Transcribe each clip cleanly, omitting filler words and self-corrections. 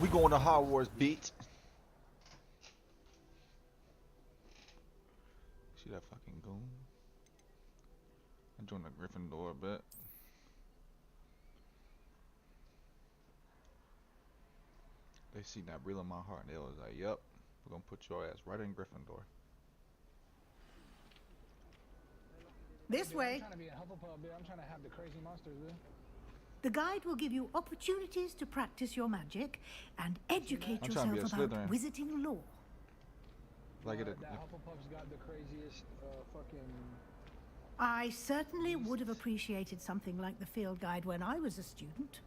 We going to Hogwarts, bitch. See that fucking goon? I joined the Gryffindor, bet. They see that real in my heart, and they was like, "Yep, we're gonna put your ass right in Gryffindor." This Dude, I'm way. trying to be a Hufflepuff, dude. I'm trying to have the crazy monsters, dude. The guide will give you opportunities to practice your magic and educate I'm trying to be yourself a about Slytherin. wizarding lore. Like it. That Hufflepuff's got the craziest fucking. I certainly would have appreciated something like the field guide when I was a student.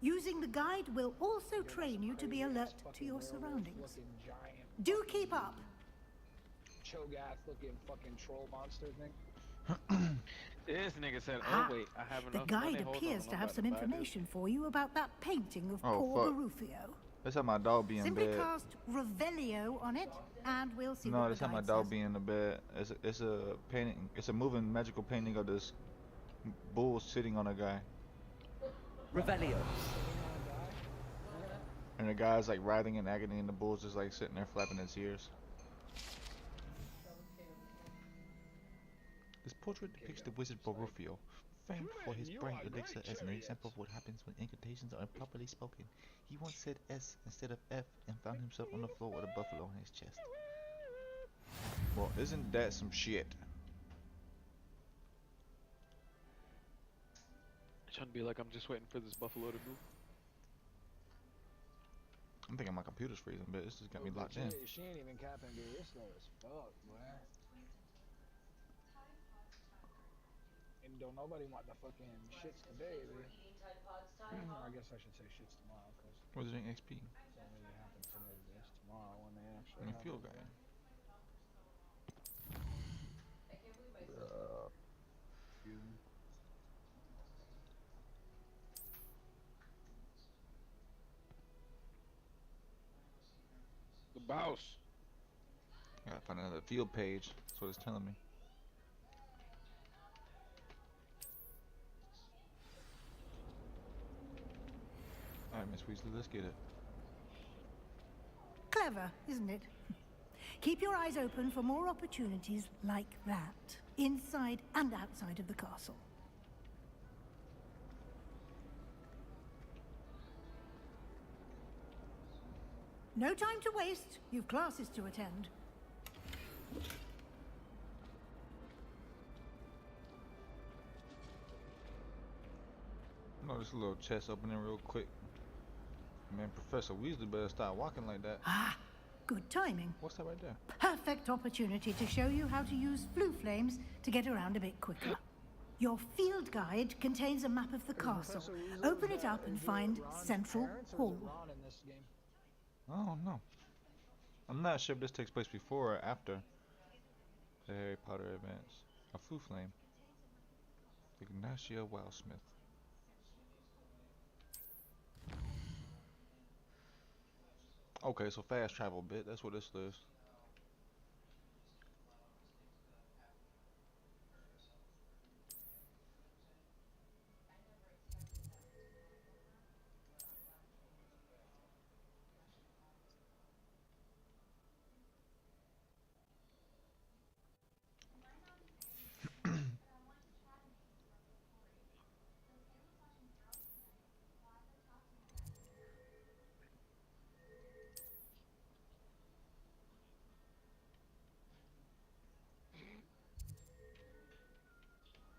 Using the guide will also train you to be alert to your surroundings. Looking giant. Do keep up. Cho'Gath looking fucking troll monster thing. This nigga said, Ah, "Oh wait, I have the enough guide money. Hold appears on, to I'm have about some to buy this." information for you about that painting of Oh, poor fuck. Barufio. Let's have my dog be in Simply bed. cast Revelio on it, and we'll see No, what let's the have my guide dog says. be in the bed. It's a painting. It's a moving magical painting of this bull sitting on a guy, Revelio. and the guy's like writhing in agony, and the bull's just like sitting there flapping its ears. This portrait depicts the wizard Borufio, famed for his bright elixir as an example of what happens when incantations are improperly spoken. He once said S instead of F and found himself on the floor with a buffalo on his chest. Well, isn't that some shit? Trying to be like I'm just waiting for this buffalo to move. I'm thinking my computer's freezing, but it's just got me locked in. She ain't even capping, dude. It's slow as fuck, boy. And don't nobody want the fucking shits today, dude. I guess I should say shits tomorrow, cause Wizarding XP. it don't really happen today. But it's tomorrow when they I actually. mean, field guy. The boss. I gotta find another field page. That's what it's telling me. Alright, Miss Weasley, let's get it. Clever, isn't it? Keep your eyes open for more opportunities like that, inside and outside of the castle. No time to waste. You've classes to attend. No, just a little chest opening real quick. Man, Professor Weasley better start walking like that. Ah, good timing. What's that right there? Perfect opportunity to show you how to use flue flames to get around a bit quicker. Your field guide contains a map of the castle. Open it up and find Central Hall. I don't know. I'm not sure if this takes place before or after the Harry Potter events. A flue flame. Ignatia Wildsmith. Okay, so fast travel bit. That's what this is.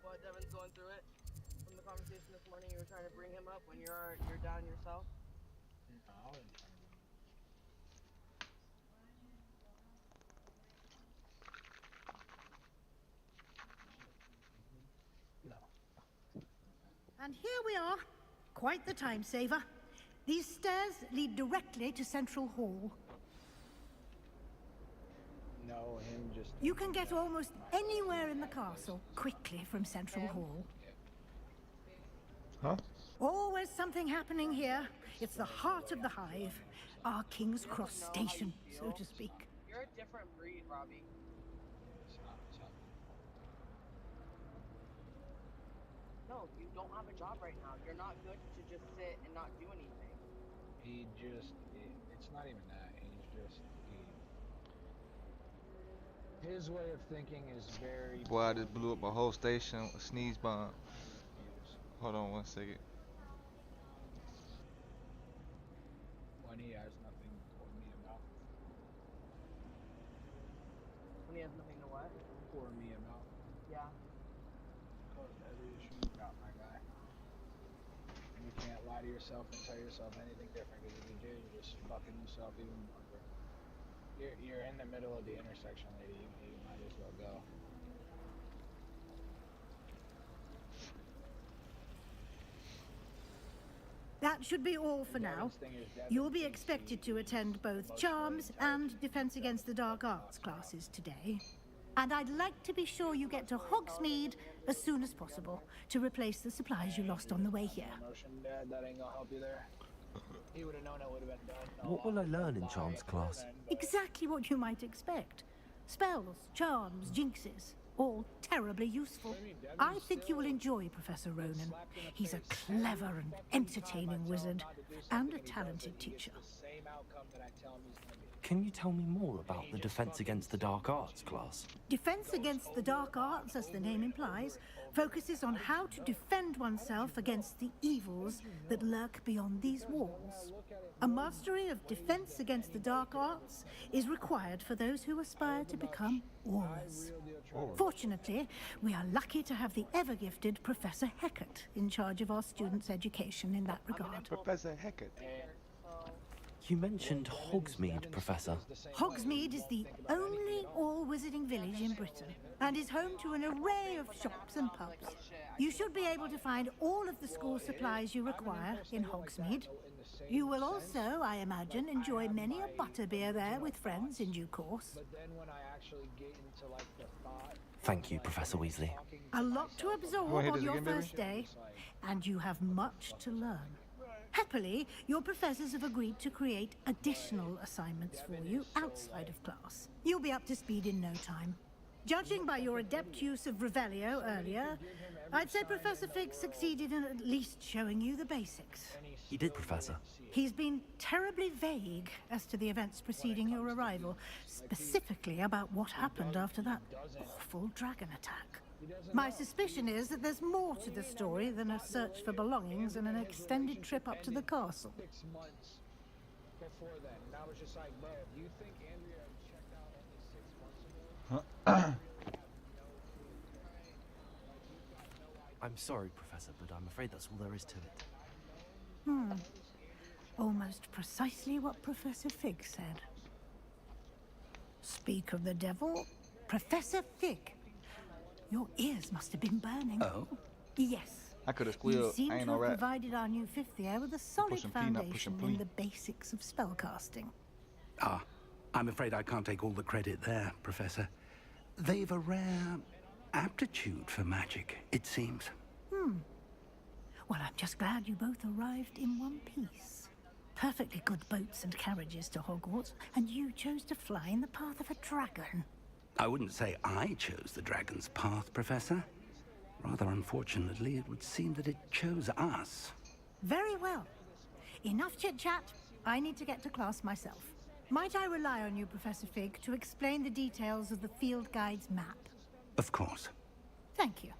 What, Devin's going through it? From the conversation this morning, you were trying to bring him up when you're down yourself? And here we are. Quite the time saver. These stairs lead directly to Central Hall. No, him just. You can get almost anywhere in the castle quickly from Central Hall. Huh? Always something happening here. It's the heart of the hive. Our King's Cross station, so to speak. You're a different breed, Robbie. No, you don't have a job right now. You're not good to just sit and not do anything. it's not even that. His way of thinking is very. Boy, I just blew up a whole station with a sneeze bomb. Hold on 1 second. When he has nothing for me about. When he has nothing to what? For me about. Yeah. Cause every issue you got, my guy. And you can't lie to yourself and tell yourself anything different, because if you do, you're just fucking yourself even more. You're in the middle of the intersection, lady. You might as well go. That should be all for now. You'll be expected to attend both Charms and Defense Against the Dark Arts classes today. And I'd like to be sure you get to Hogsmeade as soon as possible to replace the supplies you lost on the way here. Motion, Dad, that ain't gonna help you there. He would have known it would have been done. What will I learn in Charms class? Exactly what you might expect. Spells, charms, jinxes, all terribly useful. I think you will enjoy Professor Ronan. He's a clever and entertaining wizard, and a talented teacher. Can you tell me more about the Defense Against the Dark Arts class? Defense Against the Dark Arts, as the name implies, focuses on how to defend oneself against the evils that lurk beyond these walls. A mastery of Defense Against the Dark Arts is required for those who aspire to become Aurors. Fortunately, we are lucky to have the ever-gifted Professor Hecat in charge of our students' education in that regard. Professor Hecat. You mentioned Hogsmeade, Professor. Hogsmeade is the only all-wizarding village in Britain and is home to an array of shops and pubs. You should be able to find all of the school supplies you require in Hogsmeade. You will also, I imagine, enjoy many a butterbeer there with friends in due course. Thank you, Professor Weasley. A lot to absorb Go ahead, on is it your again, baby? first day, and you have much to learn. Happily, your professors have agreed to create additional assignments for you outside of class. You'll be up to speed in no time. Judging by your adept use of Revelio earlier, I'd say Professor Fig succeeded in at least showing you the basics. He did, Professor. He's been terribly vague as to the events preceding your arrival, specifically about what happened after that awful dragon attack. My suspicion is that there's more to the story than a search for belongings and an extended trip up to the castle. 6 months before then, and I was just like, bro, do you think Andrea checked out only 6 months ago? I'm sorry, Professor, but I'm afraid that's all there is to it. Almost precisely what Professor Fig said. Speak of the devil, Professor Fig. Your ears must have been burning. Oh? Yes. I could have You squealed. seem I to ain't have no rat. provided our new fifth year with a solid Pushing P, not foundation pushing in P. the basics of spellcasting. Ah, I'm afraid I can't take all the credit there, Professor. They've a rare aptitude for magic, it seems. Well, I'm just glad you both arrived in one piece. Perfectly good boats and carriages to Hogwarts, and you chose to fly in the path of a dragon. I wouldn't say I chose the dragon's path, Professor. Rather unfortunately, it would seem that it chose us. Very well. Enough chit-chat. I need to get to class myself. Might I rely on you, Professor Fig, to explain the details of the field guide's map? Of course. Thank you.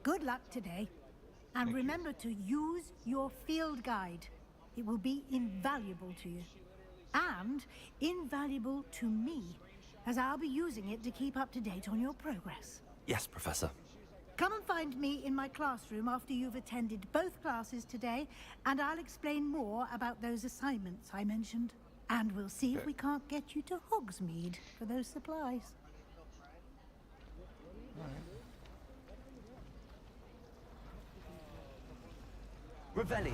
Good luck today. And remember to use your field guide. It will be invaluable to you. And invaluable to me, as I'll be using it to keep up to date on your progress. Yes, Professor. Come and find me in my classroom after you've attended both classes today, and I'll explain more about those assignments I mentioned. And we'll see if we can't get you to Hogsmeade for those supplies. Revelio.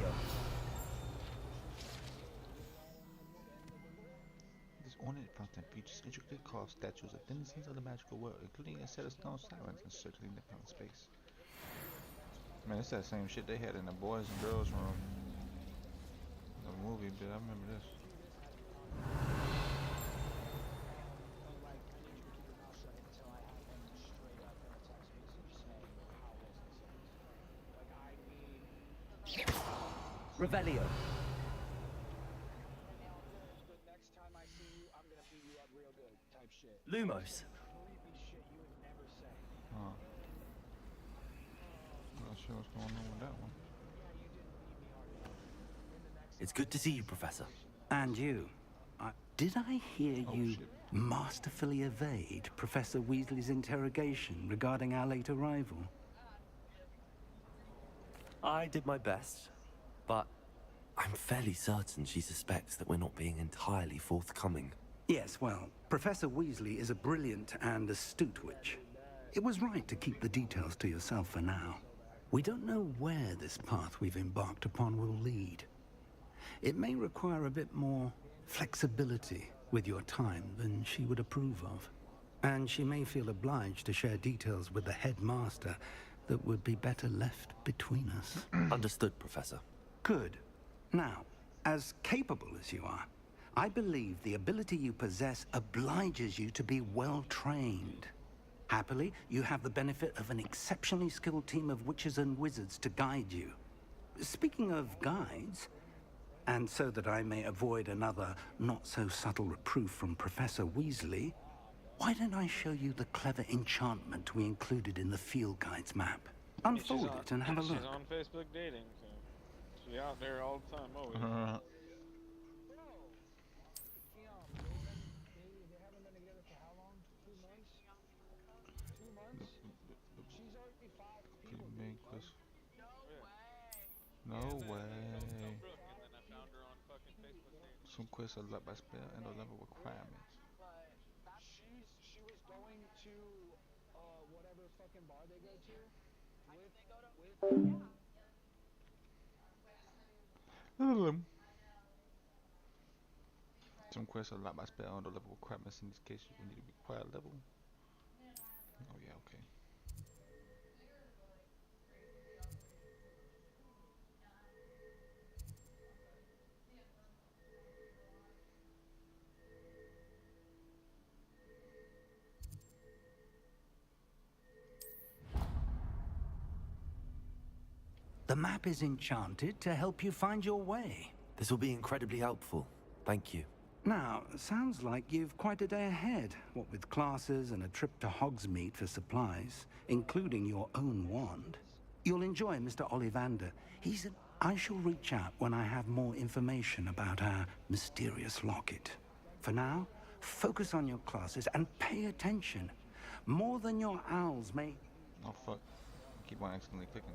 This ornate fountain features intricately carved statues of denizens of the magical world, including a set of stone sirens encircling the fountain space. Man, it's that same shit they had in the boys and girls room. The movie, but I remember this. Revelio. The next time I see you, I'm gonna beat you up real good, type shit. Lumos. Creepy shit you would never say. Huh. Not sure what's going on with that one. Yeah, you didn't beat me hard enough. In the next It's good to see you, Professor. And you. Did I hear Oh, you shit. masterfully evade Professor Weasley's interrogation regarding our late arrival? I did my best, but I'm fairly certain she suspects that we're not being entirely forthcoming. Yes, well, Professor Weasley is a brilliant and astute witch. It was right to keep the details to yourself for now. We don't know where this path we've embarked upon will lead. It may require a bit more flexibility with your time than she would approve of. And she may feel obliged to share details with the headmaster that would be better left between us. Understood, Professor. Good. Now, as capable as you are, I believe the ability you possess obliges you to be well trained. Happily, you have the benefit of an exceptionally skilled team of witches and wizards to guide you. Speaking of guides, and so that I may avoid another not-so-subtle reproof from Professor Weasley, why don't I show you the clever enchantment we included in the field guide's map? Unfold it and have a look. She's on Facebook dating, so she's out there all the time, always. They haven't been together for how long? 2 months? 2 months? She's already 5 people. No way. Brooke, and then I found her on fucking Facebook dating. Some quests are locked by spell and or level requirements. She was going to whatever fucking bar they go to Some quests are locked by spell and or level requirements. In this case, you will need to be required level. Oh yeah, okay. The map is enchanted to help you find your way. This will be incredibly helpful. Thank you. Now, sounds like you've quite a day ahead, what with classes and a trip to Hogsmeade for supplies, including your own wand. You'll enjoy Mr. Ollivander. I shall reach out when I have more information about our mysterious locket. For now, focus on your classes and pay attention. More than your owls may... Oh fuck. Keep on accidentally clicking.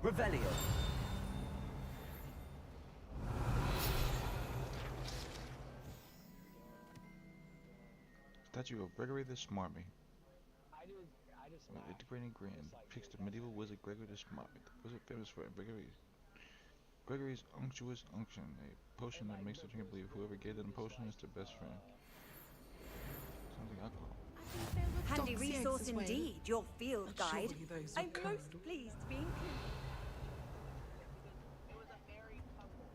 Revelio. Statue of Gregory the Smarmy. I just An integrating grin depicts the medieval wizard Gregory the Smarmy. The wizard famous for Gregory's unctuous unction, a potion that makes the drinker believe whoever gave them the potion is their best friend. Something alcohol. Handy resource indeed, your field guide. Surely those are I'm code. most pleased to be included. It was a very couple.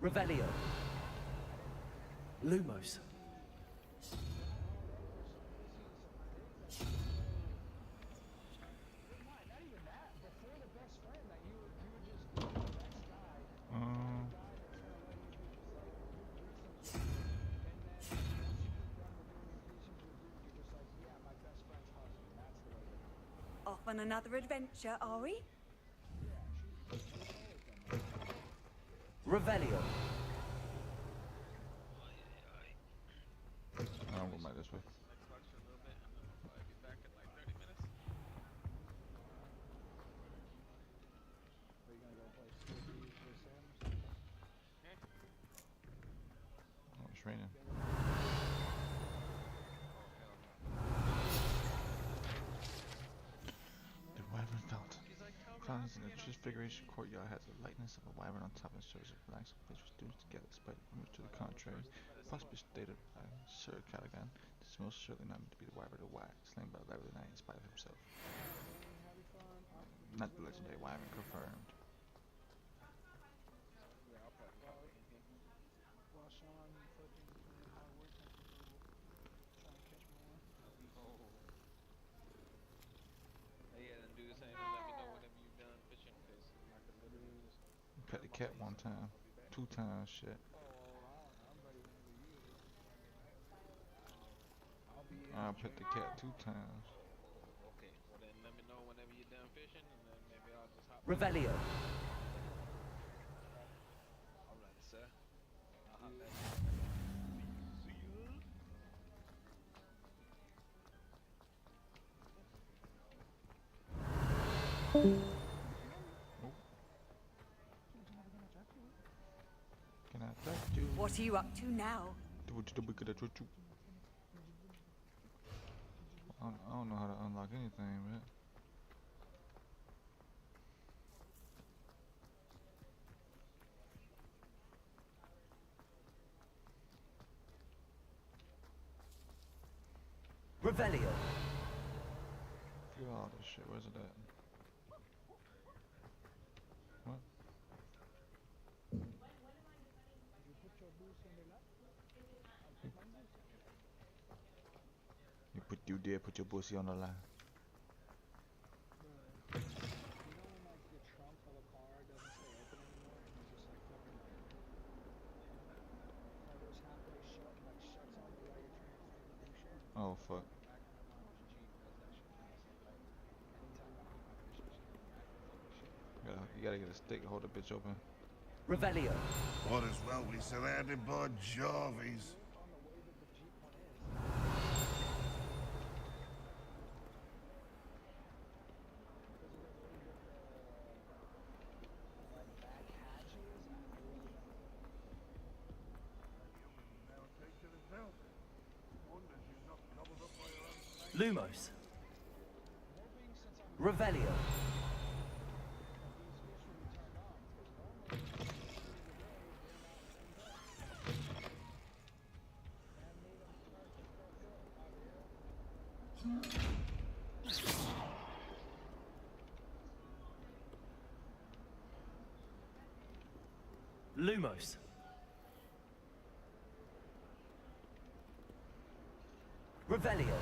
Revelio. Lumos. on another adventure, are we? Revelio. I'll go back this way. Xbox for a little bit, and then I'll probably be back in like 30 minutes. Are you gonna go play Skippy for Sims? Yeah. Oh, it's raining. Oh, hell no. The wyvern felt. He's like, tell me Found how in to the get on transfiguration courtyard has the likeness of a wyvern on top and shows a relaxed place for students to gather, despite rumors to the contrary. Possibly stated by Sir Callaghan, this most certainly not meant to be the wyvern of Wax, slain by the Lever of the Night in spite of himself. Having fun? Not the legendary wyvern confirmed. Yeah, I'll probably pop in here. While Sean fucking playing Hogwarts, I'm trying to catch more. Oh. Yeah, then do the same and let me know whenever you're done fishing, because I could literally just... Pet the cat one time, 2 times, shit. I'm ready whenever you is. I'll be in. I pet the cat 2 times. Okay, well then let me know whenever you're done fishing, and then maybe I'll just hop Revelio. Alright, sir. I'll hop back in. See ya. Can I touch you? What are you up to now? I don't know how to unlock anything, man. Revelio. Figure all this shit. Where's it at? What? You did put your pussy on the line. You know when like the trunk of the car doesn't stay open anymore and it's just like fucking covers halfway shut, like shuts on you while you're trying to do shit. Oh fuck. Back when my mom was Jeep, does that shit constantly. Like anytime I put my fish, she's gonna back the fucking shit. You gotta get a stick to hold the bitch open. Revelio. Might as well be surrounded by Jarvies. On the way that the Jeep one is. Lumos. Revelio. Lumos. Revelio.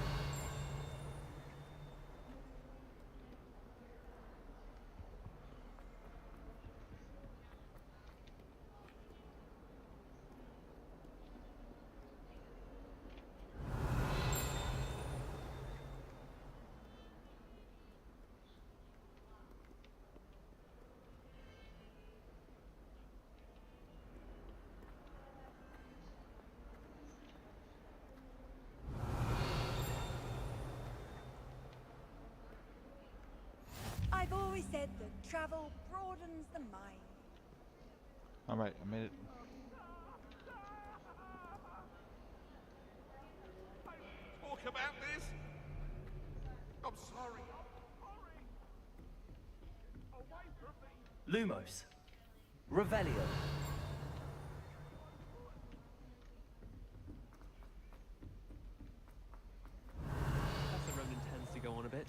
I've always said that travel broadens the mind. Alright, I made it. Talk about this? I'm sorry. Lumos. Revelio. That's the road intends to go on a bit.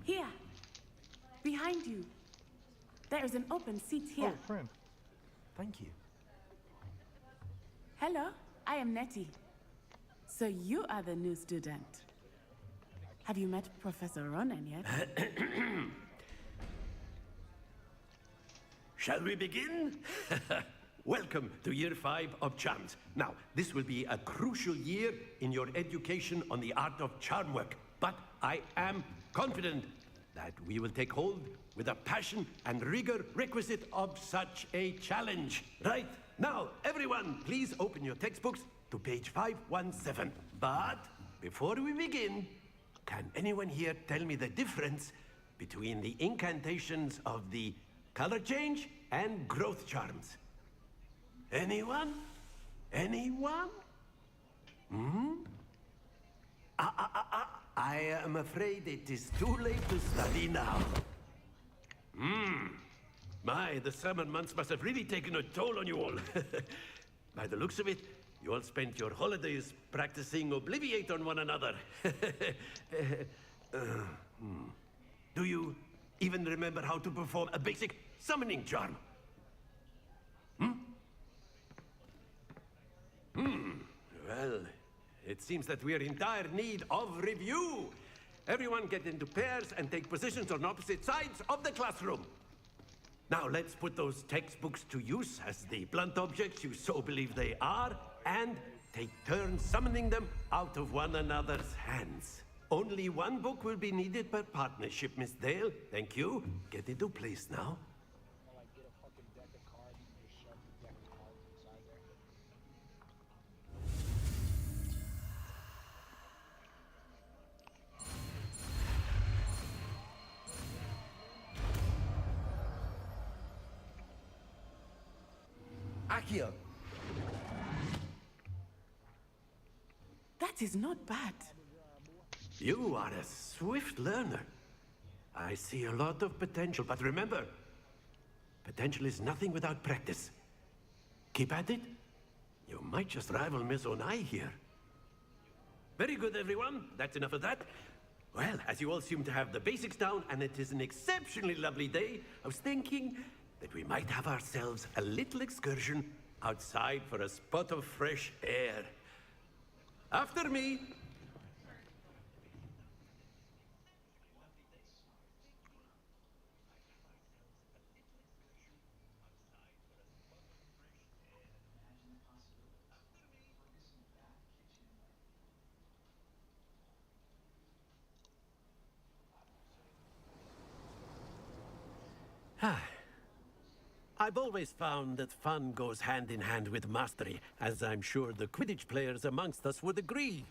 Here, behind you. There is an open seat here. Oh, friend. Thank you. Hello, I am Nettie. So you are the new student. Have you met Professor Ronan yet? Shall we begin? Welcome to year 5 of charms. Now, this will be a crucial year in your education on the art of charm work. But I am confident that we will take hold with the passion and rigor requisite of such a challenge. Right, now, everyone, please open your textbooks to page 517. But before we begin, can anyone here tell me the difference between the incantations of the color change and growth charms? Anyone? Anyone? I am afraid it is too late to study now. My, the summer months must have really taken a toll on you all. By the looks of it, you all spent your holidays practicing Obliviate on one another. Do you even remember how to perform a basic summoning charm? Well, it seems that we are in dire need of review. Everyone get into pairs and take positions on opposite sides of the classroom. Now let's put those textbooks to use as the blunt objects you so believe they are, and take turns summoning them out of one another's hands. Only one book will be needed per partnership, Miss Dale. Thank you. Get into place now. Like get a fucking deck of cards and just shove the deck of cards inside there. Akio. That is not bad. You are a swift learner. I see a lot of potential, but remember, potential is nothing without practice. Keep at it. You might just rival Miss Onai here. Very good, everyone. That's enough of that. Well, as you all seem to have the basics down, and it is an exceptionally lovely day, I was thinking that we might have ourselves a little excursion outside for a spot of fresh air. After me. I've always found that fun goes hand in hand with mastery, as I'm sure the Quidditch players amongst us would agree,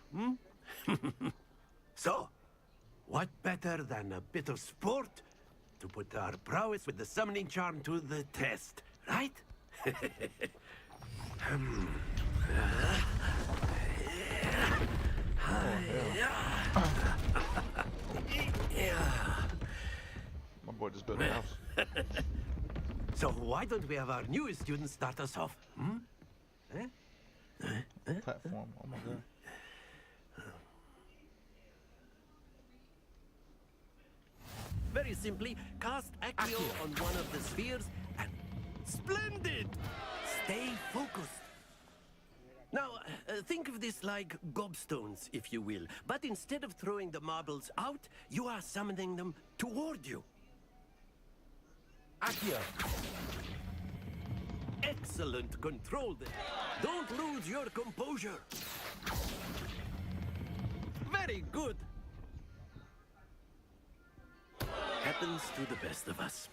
So, what better than a bit of sport to put our prowess with the summoning charm to the test, right? My boy just built a house. So why don't we have our newest student start us off? Platform. Oh my god. Very simply, cast Accio on one of the spheres and... Splendid! Stay focused. Now, think of this like gobstones, if you will. But instead of throwing the marbles out, you are summoning them toward you. Accio. Excellent control there. Don't lose your composure. Very good. Happens to the best of us.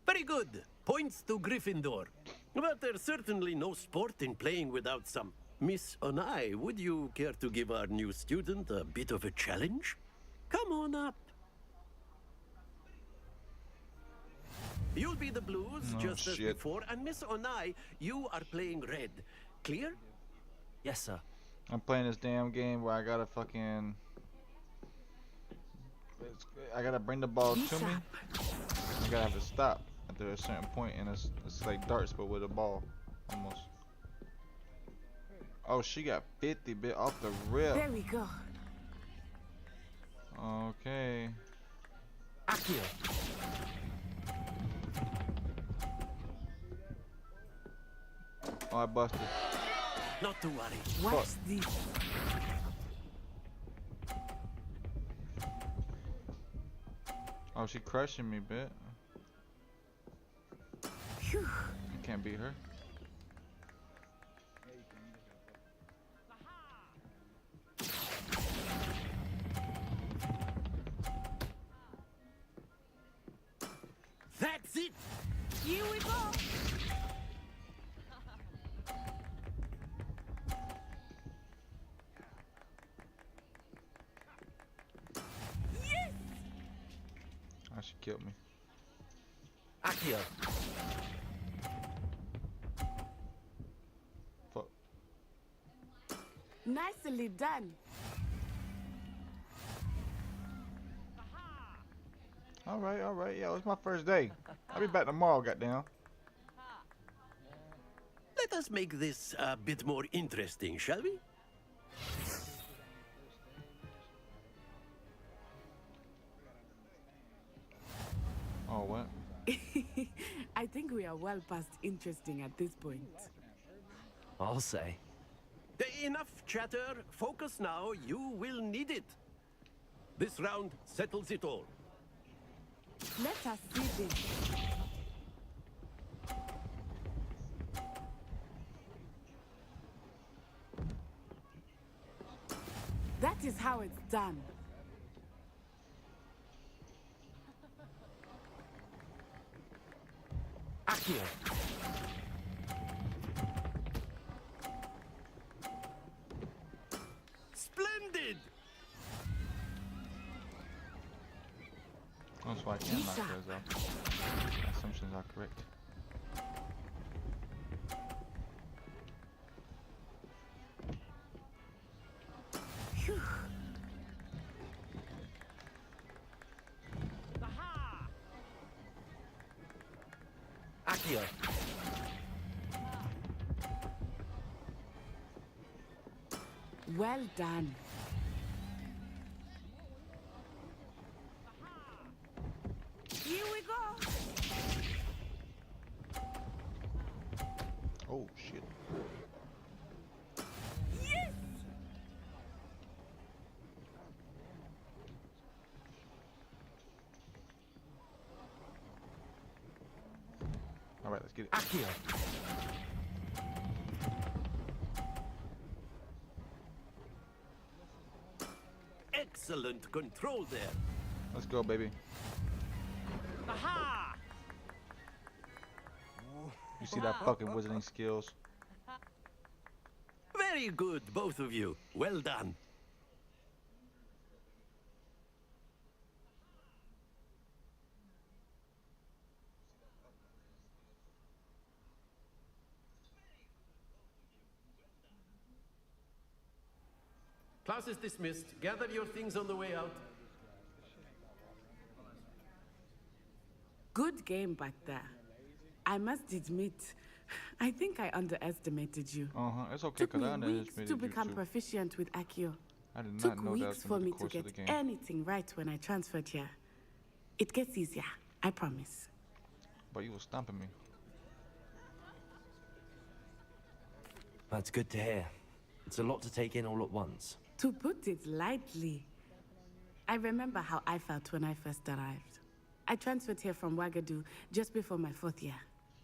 Very good. Points to Gryffindor. But there's certainly no sport in playing without some. Miss Onai, would you care to give our new student a bit of a challenge? Come on up. You'll be the blues, just as before, and Miss Onai, you are playing red. Clear? Yes, sir. I'm playing this damn game where I gotta fucking... I gotta bring the ball to me. I gotta have to stop after a certain point, and it's like darts but with a ball, almost. Oh, she got 50 bit off the rip. There we go. Okay. Accio. Oh, I busted. Not to worry. Watch this. Oh, she crushing me, bit. You can't beat her. That's it! Here we go! Yes! Oh, she killed me. Accio. Fuck. Nicely done. Alright, alright. Yeah, it's my first day. I'll be back tomorrow, goddamn. Let us make this a bit more interesting, shall we? Oh, what? I think we are well past interesting at this point. I'll say. Enough chatter. Focus now. You will need it. This round settles it all. Let us see this. That is how it's done. Accio. Splendid! That's why I can't knock those out. Assumptions are correct. Phew. Accio. Well done. Here we go. Oh, shit. Yes! Alright, let's get it. Accio. Excellent control there. Let's go, baby. Aha! You see that fucking wizarding skills? Very good, both of you. Well done. Class is dismissed. Gather your things on the way out. Good game back there. I must admit, I think I underestimated you. It's okay, Took because me I weeks underestimated to you become too. proficient with Accio. I did not Took know that weeks was for gonna be me the to course get of the game. anything right when I transferred here. It gets easier, I promise. But you were stomping me. That's good to hear. It's a lot to take in all at once. To put it lightly, I remember how I felt when I first arrived. I transferred here from Wagadu just before my 4th year.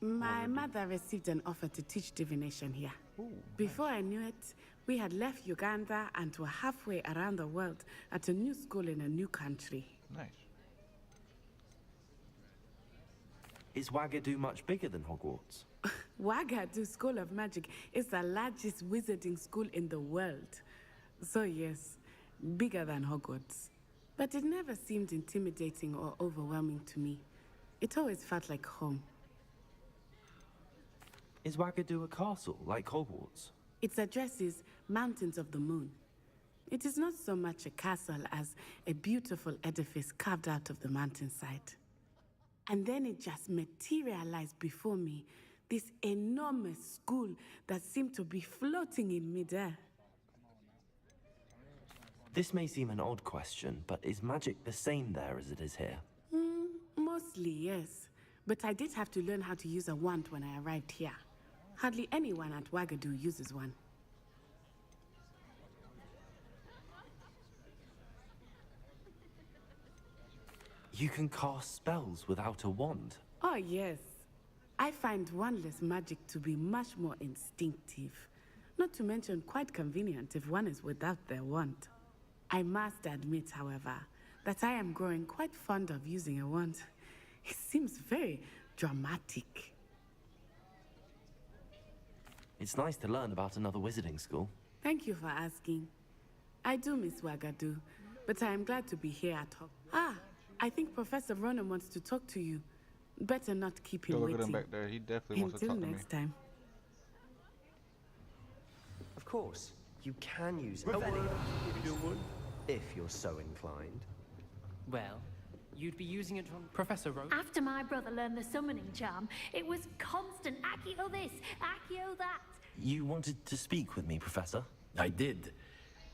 My mother received an offer to teach divination here. Ooh, Before I knew it, we had left Uganda and were halfway around the world at a new school in a new country. nice. Is Wagadu much bigger than Hogwarts? Wagadu School of Magic is the largest wizarding school in the world. So yes, bigger than Hogwarts. But it never seemed intimidating or overwhelming to me. It always felt like home. Is Wagadu a castle, like Hogwarts? Its address is Mountains of the Moon. It is not so much a castle as a beautiful edifice carved out of the mountainside. And then it just materialized before me, this enormous school that seemed to be floating in midair. This may seem an odd question, but is magic the same there as it is here? Mostly, yes. But I did have to learn how to use a wand when I arrived here. Hardly anyone at Wagadu uses one. You can cast spells without a wand. Oh, yes. I find wandless magic to be much more instinctive, not to mention quite convenient if one is without their wand. I must admit, however, that I am growing quite fond of using a wand. It seems very dramatic. It's nice to learn about another wizarding school. Thank you for asking. I do miss Wagadu, but I am glad to be here at home. Ah, I think Professor Ronan wants to talk to you. Better not keep him Go look waiting. at him back there. He definitely wants to Until talk to me. next time. Of course, you can use Revelio if you're so inclined. Well, you'd be using it on Professor Ronan. After my brother learned the summoning charm, it was constant Accio this, Accio that. You wanted to speak with me, Professor? I did.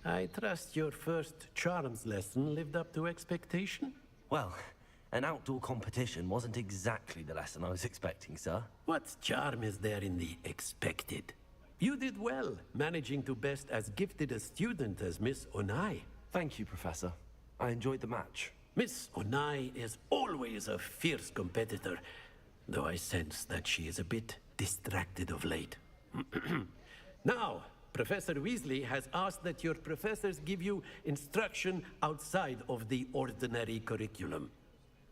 I trust your first charms lesson lived up to expectation? Well, an outdoor competition wasn't exactly the lesson I was expecting, sir. What charm is there in the expected? You did well, managing to best as gifted a student as Miss Onai. Thank you, Professor. I enjoyed the match. Miss Onai is always a fierce competitor, though I sense that she is a bit distracted of late. Now, Professor Weasley has asked that your professors give you instruction outside of the ordinary curriculum.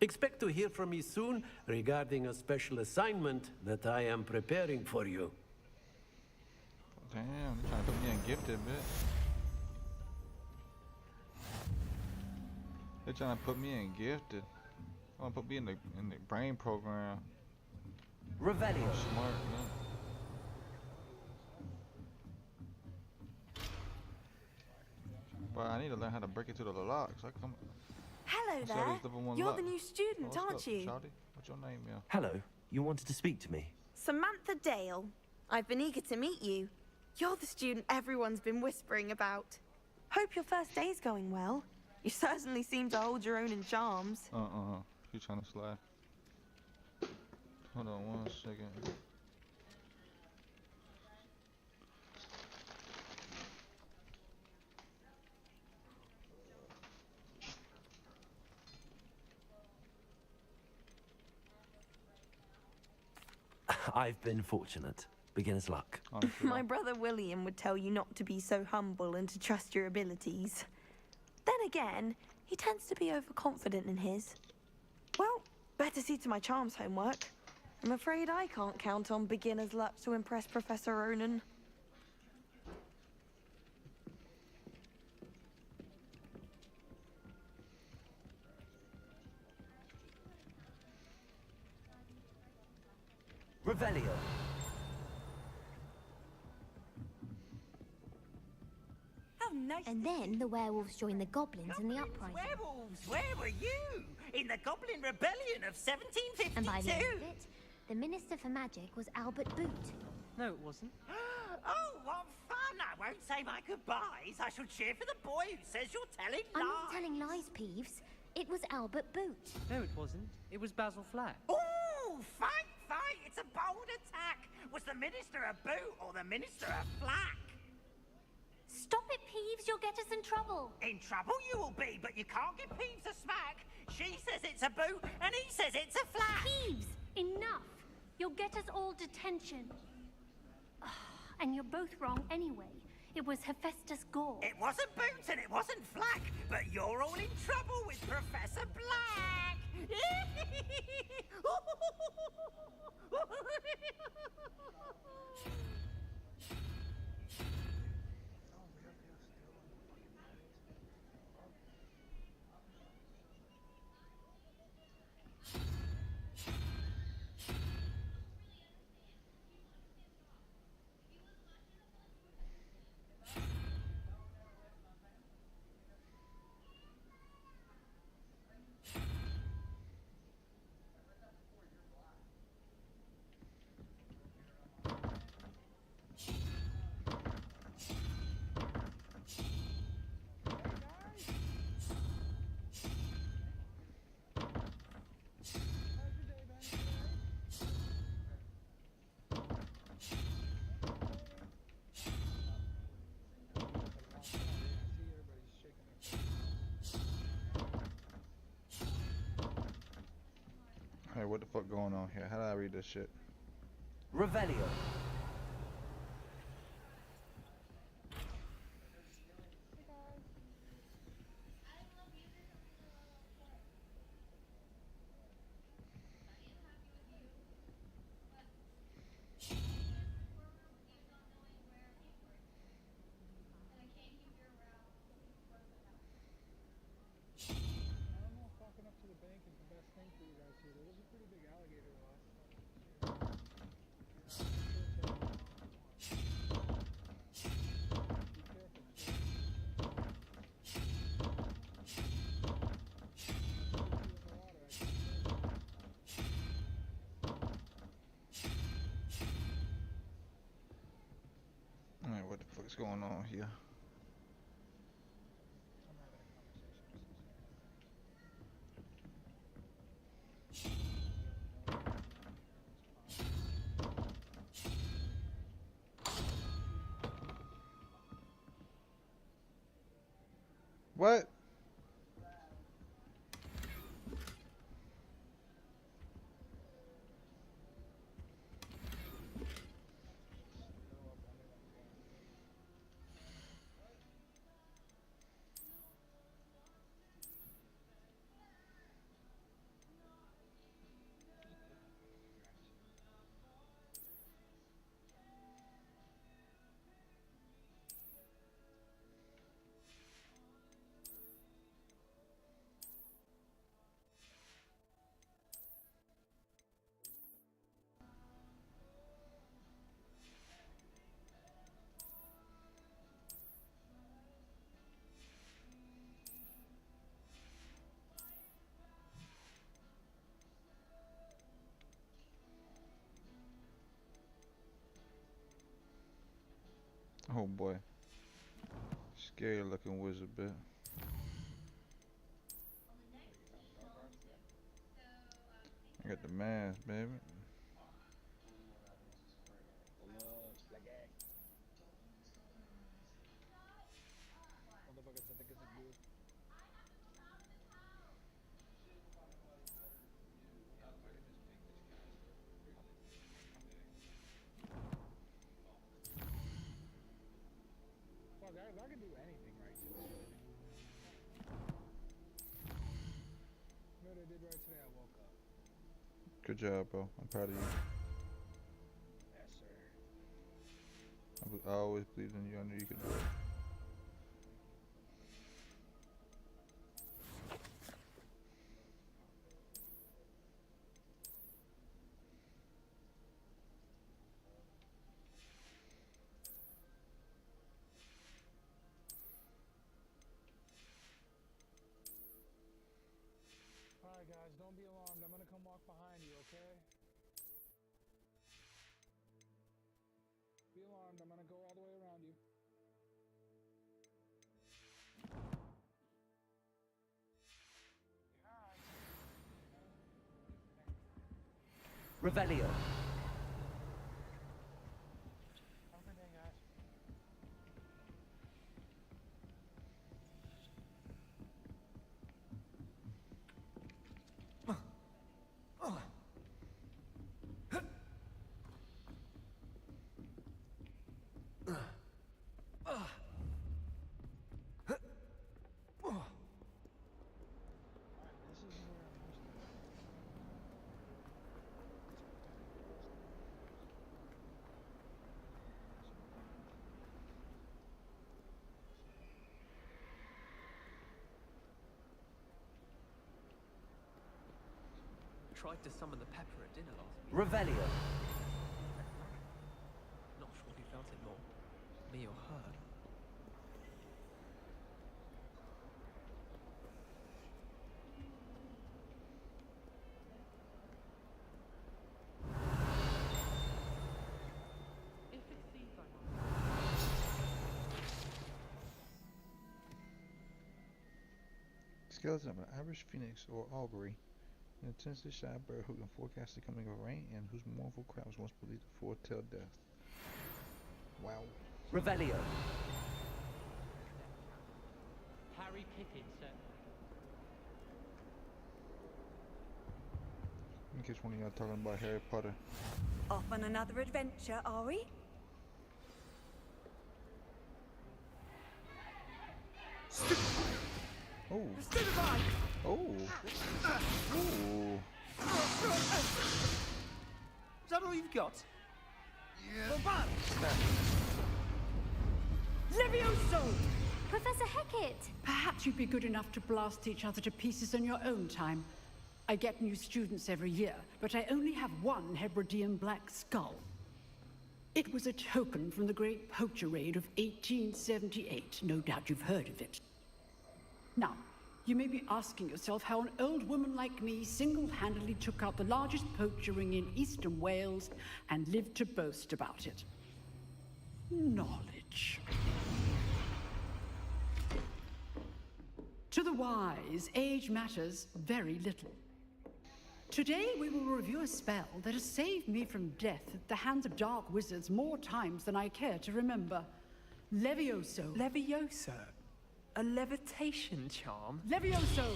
Expect to hear from me soon regarding a special assignment that I am preparing for you. Damn, they're trying to put me in gifted, bitch. They're trying to put me in gifted. I want to put me in the brain program. Revelio. Smart, man. But I need to learn how to break into the locks. Hello I saw there. this double one You're lock. the new student, What's aren't up, you? Shawty? What's your name, yeah? Hello, you wanted to speak to me? Samantha Dale. I've been eager to meet you. You're the student everyone's been whispering about. Hope your first day's going well. You certainly seem to hold your own in charms. You trying to slide? Hold on 1 second. I've been fortunate. Beginner's luck. My brother William would tell you not to be so humble and to trust your abilities. Then again, he tends to be overconfident in his. Well, better see to my charms homework. I'm afraid I can't count on beginner's luck to impress Professor Ronan. Revelio. Oh, nice. And then the werewolves joined the goblins in the uprising. Werewolves, where were you? In the Goblin Rebellion of 1752? And by the end of it, the Minister for Magic was Albert Boot. No, it wasn't. Oh, what fun! I won't say my goodbyes. I shall cheer for the boy who says you're telling lies. I'm not telling lies, Peeves. It was Albert Boot. No, it wasn't. It was Basil Flack. Oh, fight, fight! It's a bold attack. Was the Minister a boot or the Minister a flack? Stop it, Peeves. You'll get us in trouble. In trouble you will be, but you can't give Peeves a smack. She says it's a boot, and he says it's a flack. Peeves, enough. You'll get us all detention. And you're both wrong anyway. It was Hephaestus Gore. It wasn't boot and it wasn't flack, but you're all in trouble with Professor Black. Hey, what the fuck going on here? How do I read this shit? Revelio. Walking up to the bank is the best thing for you guys here. There was a pretty big alligator the last time I was here. Alright, what the fuck is going on here? What? Oh boy. Scary looking wizard bit. I got the mask, baby. I can do anything right today. You know what I did right today? I woke up. Good job, bro. I'm proud of you. Yes, sir. I always believed in you. I knew you could do it. Alright guys, don't be alarmed. I'm gonna come walk behind you, okay? Be alarmed. I'm gonna go all the way around you. Revelio. Have a good day, guys. Tried to summon the pepper at dinner last week. Revelio. Not sure who felt it more, me or her. Skeleton of an Irish phoenix or augury. An intensely shy bird who can forecast the coming of rain and whose mournful cry was once believed to foretell death. Wow. Revelio. Harry Pippin, sir. In case one of y'all talking about Harry Potter. Off on another adventure, are we? Oh. Stupefy! Oh. Ooh. Is that all you've got? Levioso! Professor Hackett! Perhaps you'd be good enough to blast each other to pieces in your own time. I get new students every year, but I only have one Hebridean black skull. It was a token from the Great Poacher Raid of 1878. No doubt you've heard of it. Now, you may be asking yourself how an old woman like me single-handedly took out the largest poacher ring in eastern Wales and lived to boast about it. Knowledge. To the wise, age matters very little. Today we will review a spell that has saved me from death at the hands of dark wizards more times than I care to remember. Levioso. Levioso? A levitation charm? Levioso!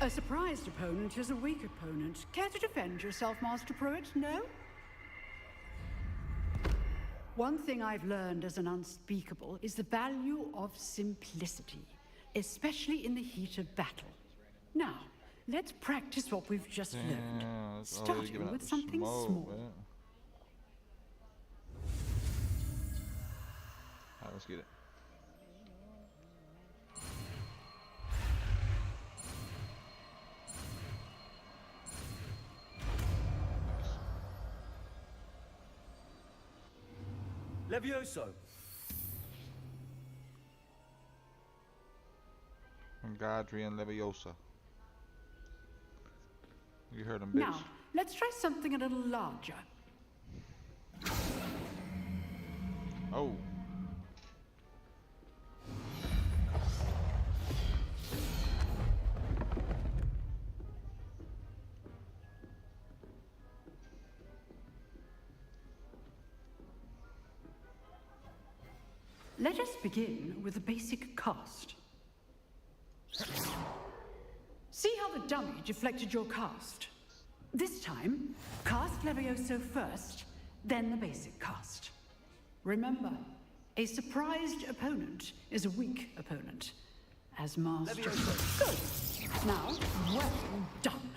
A surprised opponent is a weak opponent. Care to defend yourself, Master Pruitt? No? One thing I've learned as an unspeakable is the value of simplicity, especially in the heat of battle. Now, let's practice what we've just learned, starting with something small. Alright, let's get it. Levioso. Gadrian Leviosa. You heard him, bitch. Now, let's try something a little larger. Oh. Let us begin with the basic cast. See how the dummy deflected your cast? This time, cast Levioso first, then the basic cast. Remember, a surprised opponent is a weak opponent. As Master... Levioso. Good. Now, well done.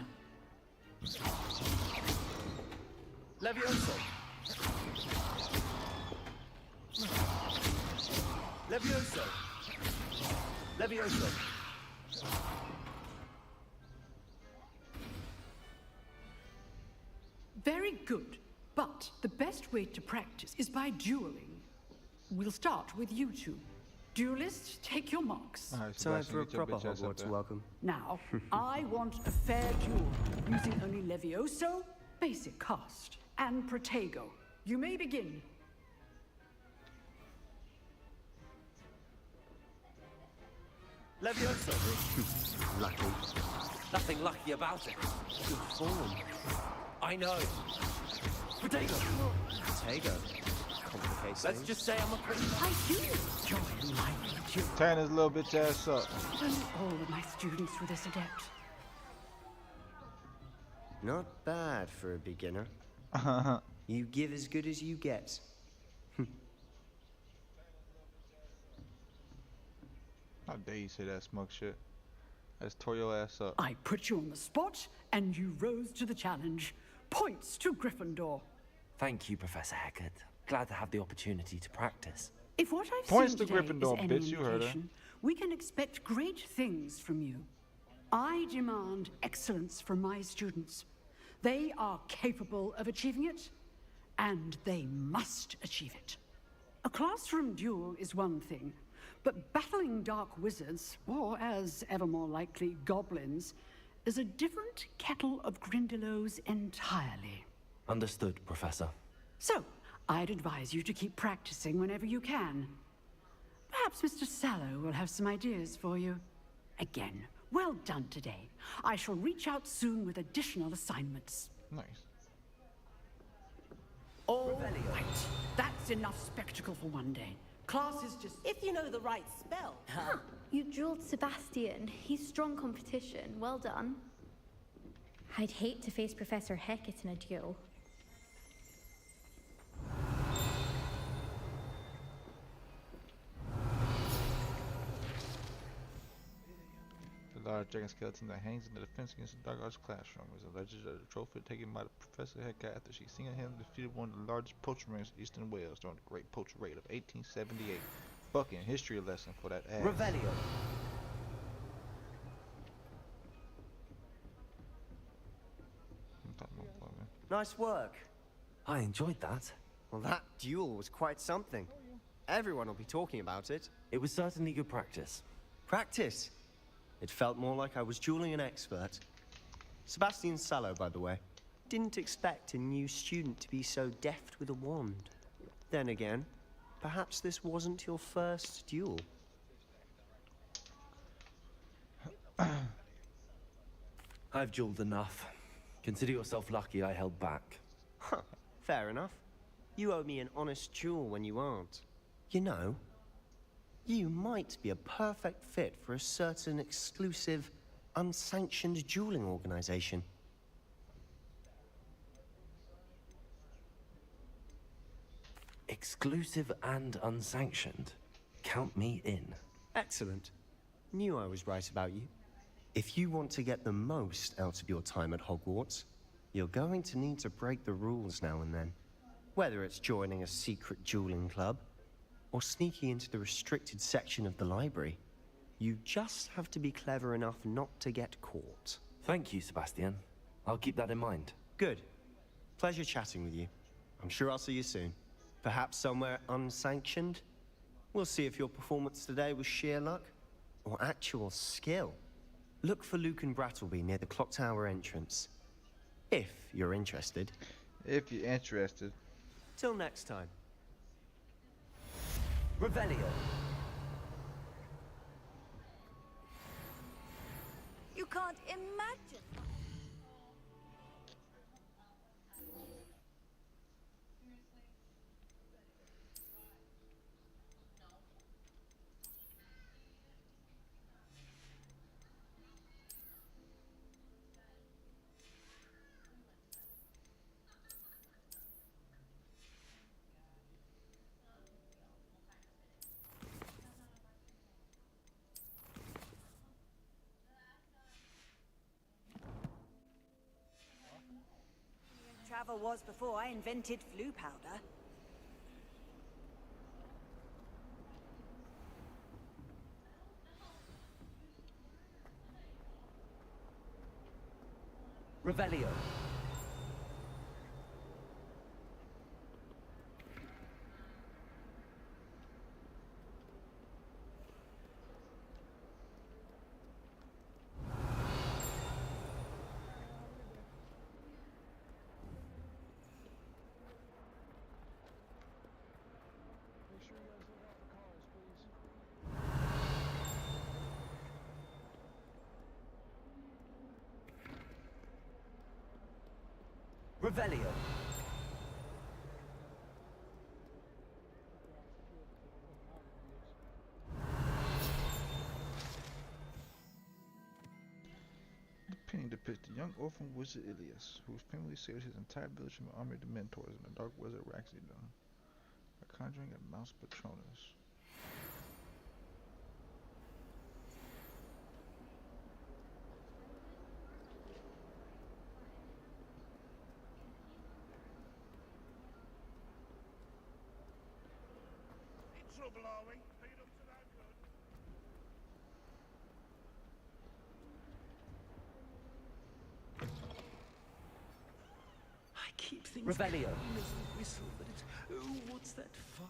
Levioso. Levioso. Levioso. Very good. But the best way to practice is by dueling. We'll start with you two. Duelists, take your marks. Time for a proper Hogwarts welcome. Now, I want a fair duel, using only Levioso, basic cast, and Protego. You may begin. Levioso. Lucky. Nothing lucky about it. Good form. I know. Potato. Potato. Complicates Let's things. just say I'm a pretty... I do enjoy my duel. Turn his little bitch ass up. And all of my students were this adept. Not bad for a beginner. You give as good as you get. How dare you say that smug shit? I just tore your ass up. I put you on the spot, and you rose to the challenge. Points to Gryffindor. Thank you, Professor Hackett. Glad to have the opportunity to practice. If what I've Points seen to today Gryffindor, is any bitch, you heard her. indication, we can expect great things from you. I demand excellence from my students. They are capable of achieving it, and they must achieve it. A classroom duel is one thing, but battling dark wizards, or as ever more likely, goblins, is a different kettle of Grindylows entirely. Understood, Professor. So, I'd advise you to keep practicing whenever you can. Perhaps Mr. Sallow will have some ideas for you. Again, well done today. I shall reach out soon with additional assignments. Nice. All right, that's enough spectacle for one day. Class is just... If you know the right spell. Huh. You drilled Sebastian. He's strong competition. Well done. I'd hate to face Professor Hackett in a duel. large dragon skeleton that hangs in the defense against the dark arts classroom. It was alleged that a trophy taken by the professor had got after she single-handedly defeated one of the largest poacher rings in eastern Wales during the Great Poacher Raid of 1878. Fucking history lesson for that ass. Revelio. Nice work. I enjoyed that. Well, that duel was quite something. Everyone will be talking about it. It was certainly good practice. Practice? It felt more like I was dueling an expert. Sebastian Sallow, by the way. Didn't expect a new student to be so deft with a wand. Then again, perhaps this wasn't your first duel. I've dueled enough. Consider yourself lucky I held back. Huh, fair enough. You owe me an honest duel when you aren't. You know, you might be a perfect fit for a certain exclusive, unsanctioned dueling organization. Exclusive and unsanctioned. Count me in. Excellent. Knew I was right about you. If you want to get the most out of your time at Hogwarts, you're going to need to break the rules now and then. Whether it's joining a secret dueling club, or sneaking into the restricted section of the library, you just have to be clever enough not to get caught. Thank you, Sebastian. I'll keep that in mind. Good. Pleasure chatting with you. I'm sure I'll see you soon. Perhaps somewhere unsanctioned? We'll see if your performance today was sheer luck, or actual skill. Look for Luke and Brattleby near the clock tower entrance. If you're interested. If you're interested. Till next time. Revelio. You can't imagine. Travel was before I invented flu powder. Revelio. Revelio. The painting depicts the young orphan wizard Ilias, whose family saved his entire village from an army of Dementors and the dark wizard Raxidon by conjuring a mouse Patronus. Trouble, are we? Are you up to that good? I keep things Revelio. Calm as a whistle, but it's... Oh, what's that file?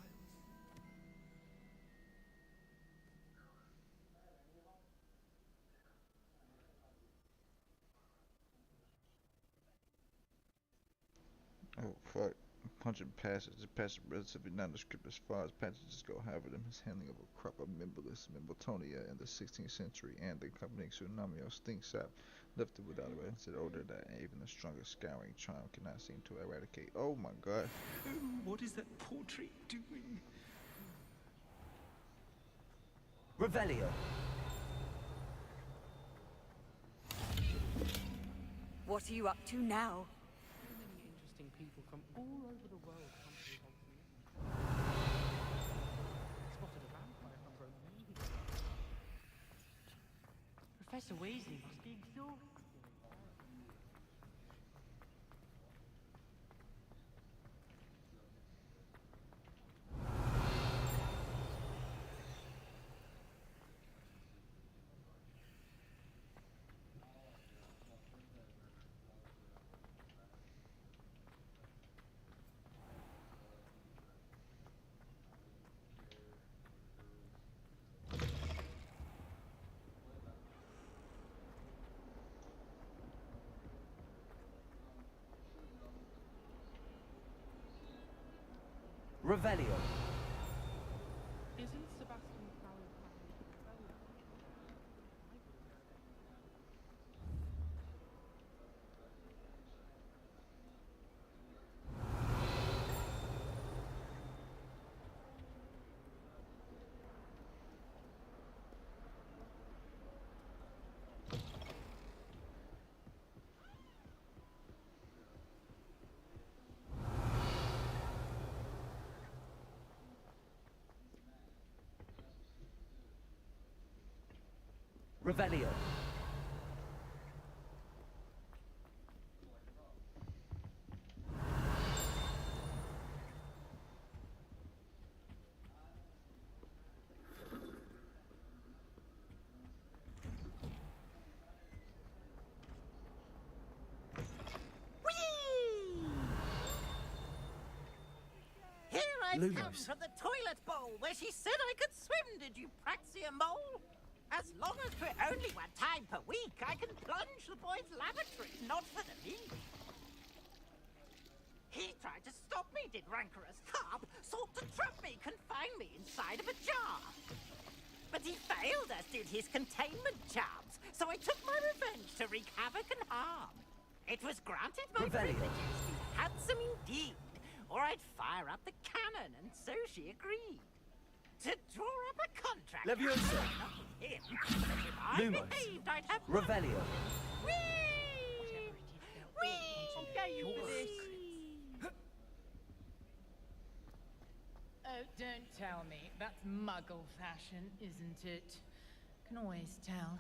Oh fuck. Punching passes. The passage relatively nondescript as far as passages go. However, his handling of a crop of Mimbletonia in the 16th century and the accompanying tsunami of stink sap left it without a rancid odor that even the strongest scouring charm cannot seem to eradicate. Oh my god. Oh, what is that portrait doing? Revelio. What are you up to now? So many interesting people from all over the world come to Hogwarts. Spotted a vampire from Romania. Professor Weasley must be exhausted. Revelio. Isn't Sebastian Crowley planning Revelio? Revelio. Here I've Lumos. come from the toilet bowl where she said I could swim, did you praxia mole? As long as for only one time per week, I can plunge the boy's lavatory, not for the lead. He tried to stop me, did rancorous carp, sought to trap me, confine me inside of a jar. But he failed, as did his containment charms, so I took my revenge to wreak havoc and harm. It was granted my Revelio. privileges, be handsome indeed, or I'd fire up the cannon, and so she agreed. To draw up a contract. Leviosa. Not with him, but if I Lumos. behaved, I'd have Revelio. Whee! Whee! Okay, you for this. Oh, don't tell me. That's muggle fashion, isn't it? Can always tell.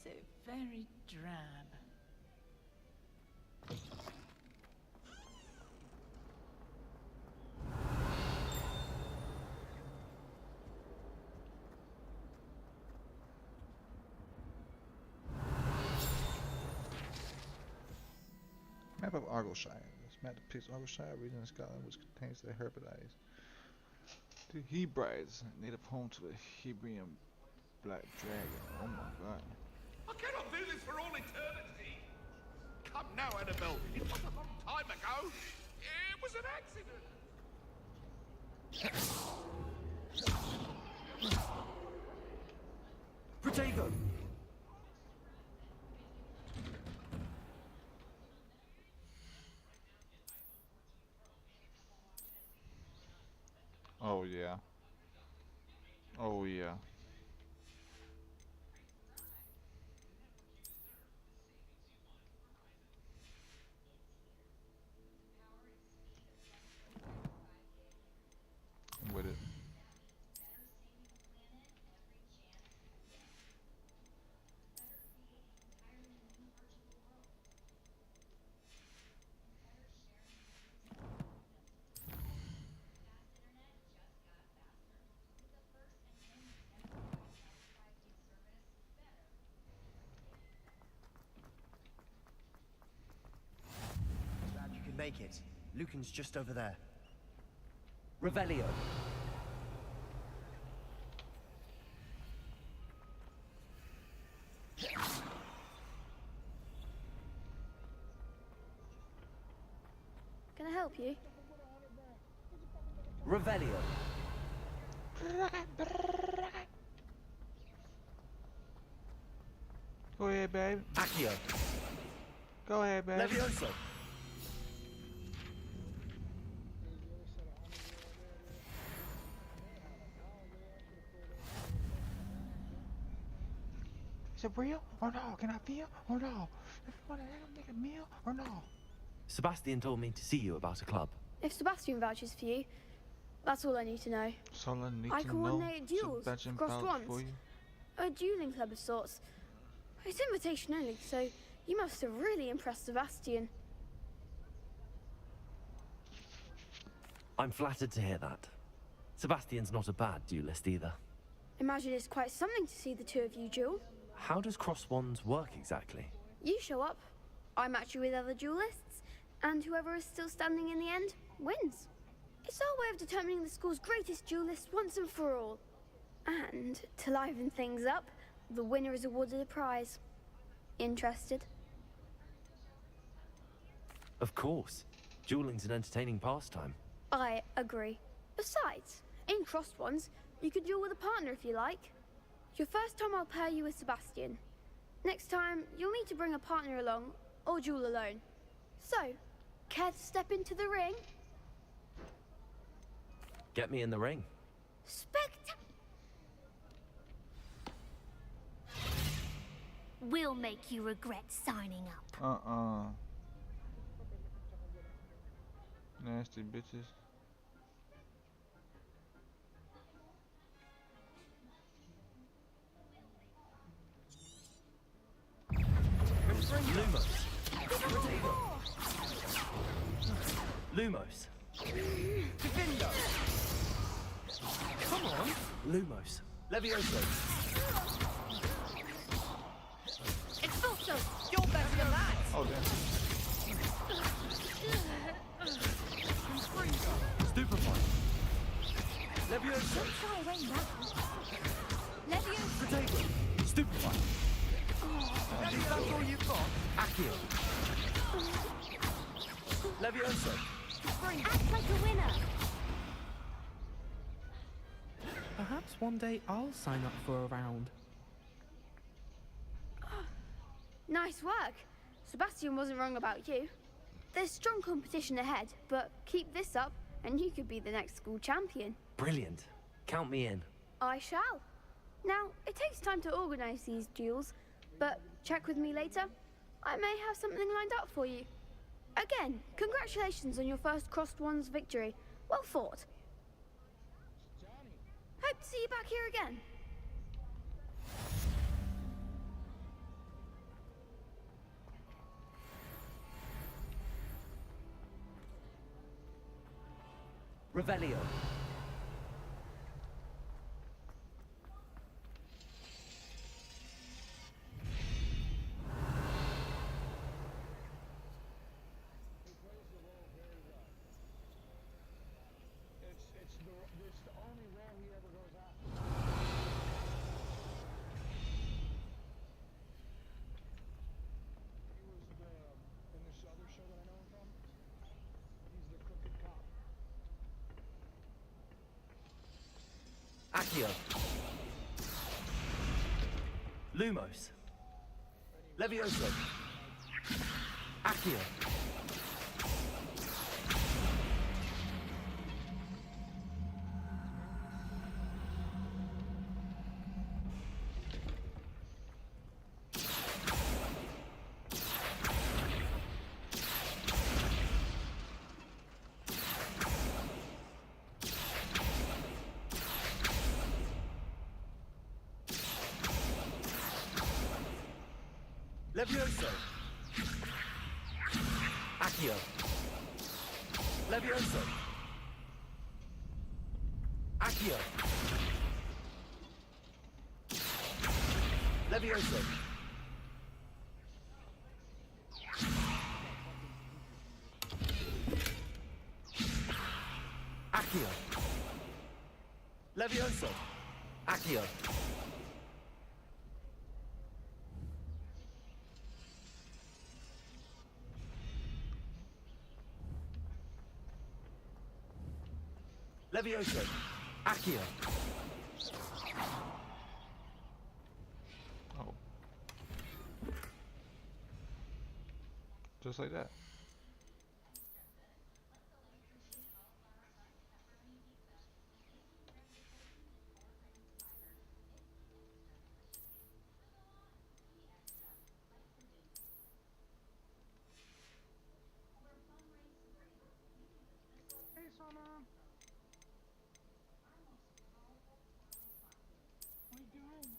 So very drab. Map of Argyllshire. This map depicts Argyllshire, region in Scotland, which contains the Hebrides. The Hebrides, native home to the Hebrian black dragon. Oh my god. I cannot do this for all eternity. Come now, Annabelle. It was a long time ago. It was an accident. Protego. Oh yeah. Oh yeah. I'm with it. Glad you could make it. Lucan's just over there. Revelio. Can I help you? Revelio. Go ahead, babe. Accio. Go ahead, babe. Levioso. Is it real or no? Can I feel or no? If you want to make a meal or no? Sebastian told me to see you about a club. If Sebastian vouches for you, that's all I need to know. So I need I to coordinate know duels Sebastian across vouched wands. for you. A dueling club of sorts. It's invitation only, so you must have really impressed Sebastian. I'm flattered to hear that. Sebastian's not a bad duelist either. Imagine it's quite something to see the two of you duel. How does cross wands work exactly? You show up, I match you with other duelists, and whoever is still standing in the end wins. It's our way of determining the school's greatest duelist once and for all. And to liven things up, the winner is awarded a prize. Interested? Of course. Dueling's an entertaining pastime. I agree. Besides, in crossed ones, you could duel with a partner if you like. Your first time I'll pair you with Sebastian. Next time, you'll need to bring a partner along, or duel alone. So, care to step into the ring? Get me in the ring. We'll make you regret signing up. Nasty bitches. Lumos. Come on. Lumos. Levioso. Expulso! You're better than that! Oh, damn. Stupefy. Levioso. Don't shy away now. Levioso. Potato. Stupefy. That's all you've got? Accio. Levioso. Act like a winner. Perhaps one day I'll sign up for a round. Nice work. Sebastian wasn't wrong about you. There's strong competition ahead, but keep this up and you could be the next school champion. Brilliant. Count me in. I shall. Now, it takes time to organize these duels, but check with me later. I may have something lined up for you. Again, congratulations on your first crossed ones victory. Well fought. Hope to see you back here again. Revelio. It's the only role he ever goes out. He was in this other show that I know him from. He's the crooked cop. Accio. Lumos. Levioso. Accio. Levioso. Accio. Levioso. Accio. Levioso. Accio. Levioso. Accio. Levioso. Accio. Oh. Just like that. Hey, Summer. What are you doing?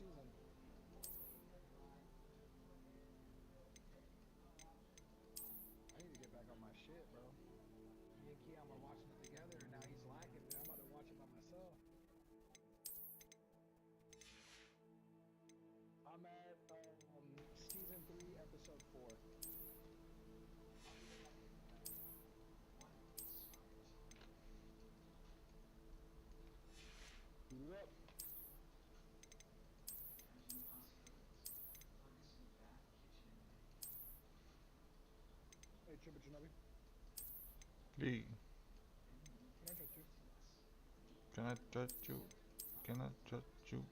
season. I need to get back on my shit, bro. Me and Keon were watching it together, and now he's lacking, and I'm about to watch it by myself. I'm at season 3, episode 4. Yep. Hey, Chibba Shinobi. Lee, Can I touch you? can I touch you? Can I touch you?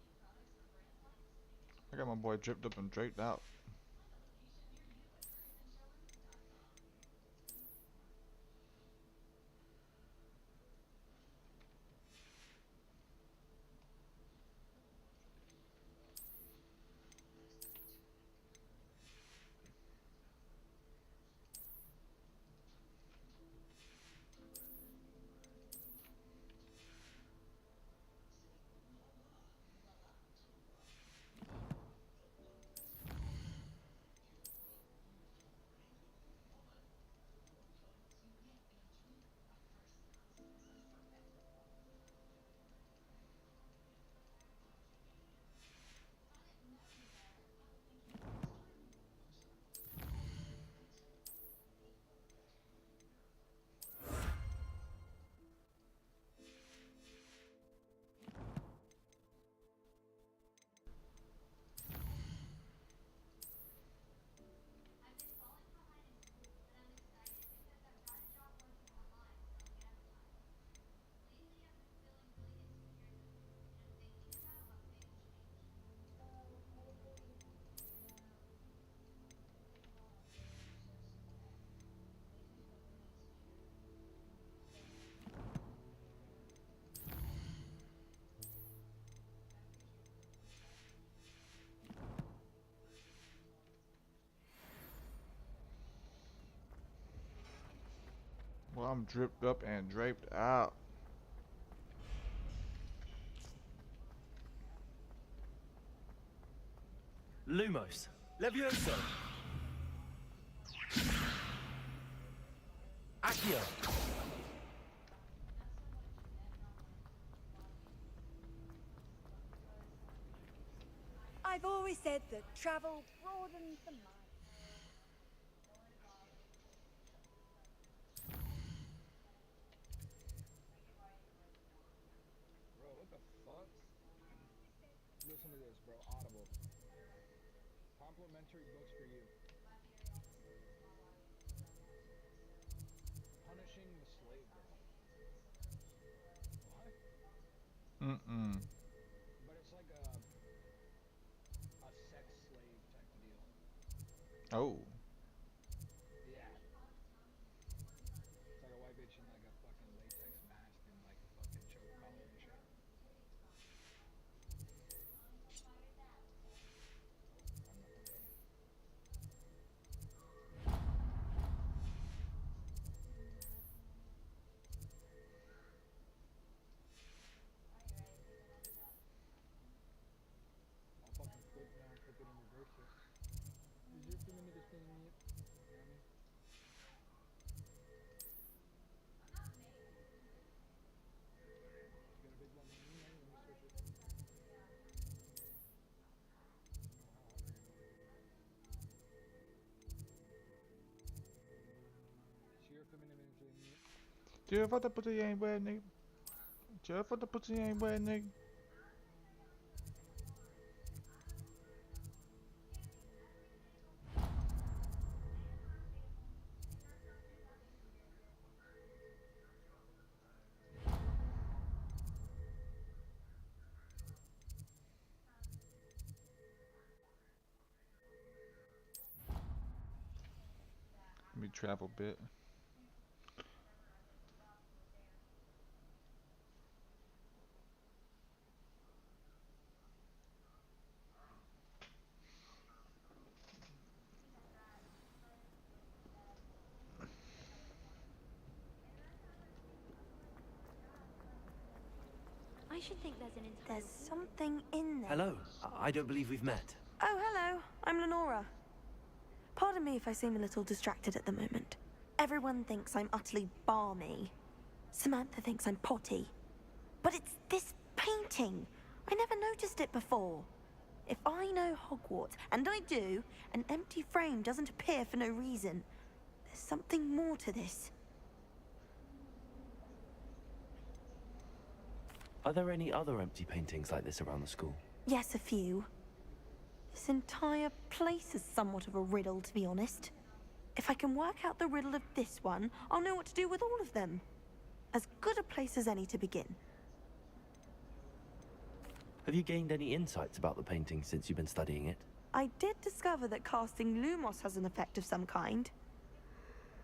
I got my boy dripped up and draped out. Well, I'm dripped up and draped out. Lumos, Levioso. Accio. I've always said that travel broadens the mind. Bro, what the fuck? Listen to this, bro. Audible. Complimentary books for you. Punishing the slave girl. What? But it's like a sex slave type of deal. Oh. Yeah. It's like a white bitch in like a fucking latex mask and like a fucking choke collar and shit. I'll fucking flip now and flip it in reverse here. Is your feminine thing in it? You know what I mean? You got a big one on me, let me switch it. See your feminine thing in it? Dude, if I the pussy ain't wet, nigga. Dude, if I the pussy ain't wet, nigga. Let me travel a bit. I I should think there's an There's something in there. Hello. I don't believe we've met. Oh, hello. I'm Lenora. Pardon me if I seem a little distracted at the moment. Everyone thinks I'm utterly balmy. Samantha thinks I'm potty. But it's this painting. I never noticed it before. If I know Hogwarts, and I do, an empty frame doesn't appear for no reason. There's something more to this. Are there any other empty paintings like this around the school? Yes, a few. This entire place is somewhat of a riddle, to be honest. If I can work out the riddle of this one, I'll know what to do with all of them. As good a place as any to begin. Have you gained any insights about the painting since you've been studying it? I did discover that casting Lumos has an effect of some kind.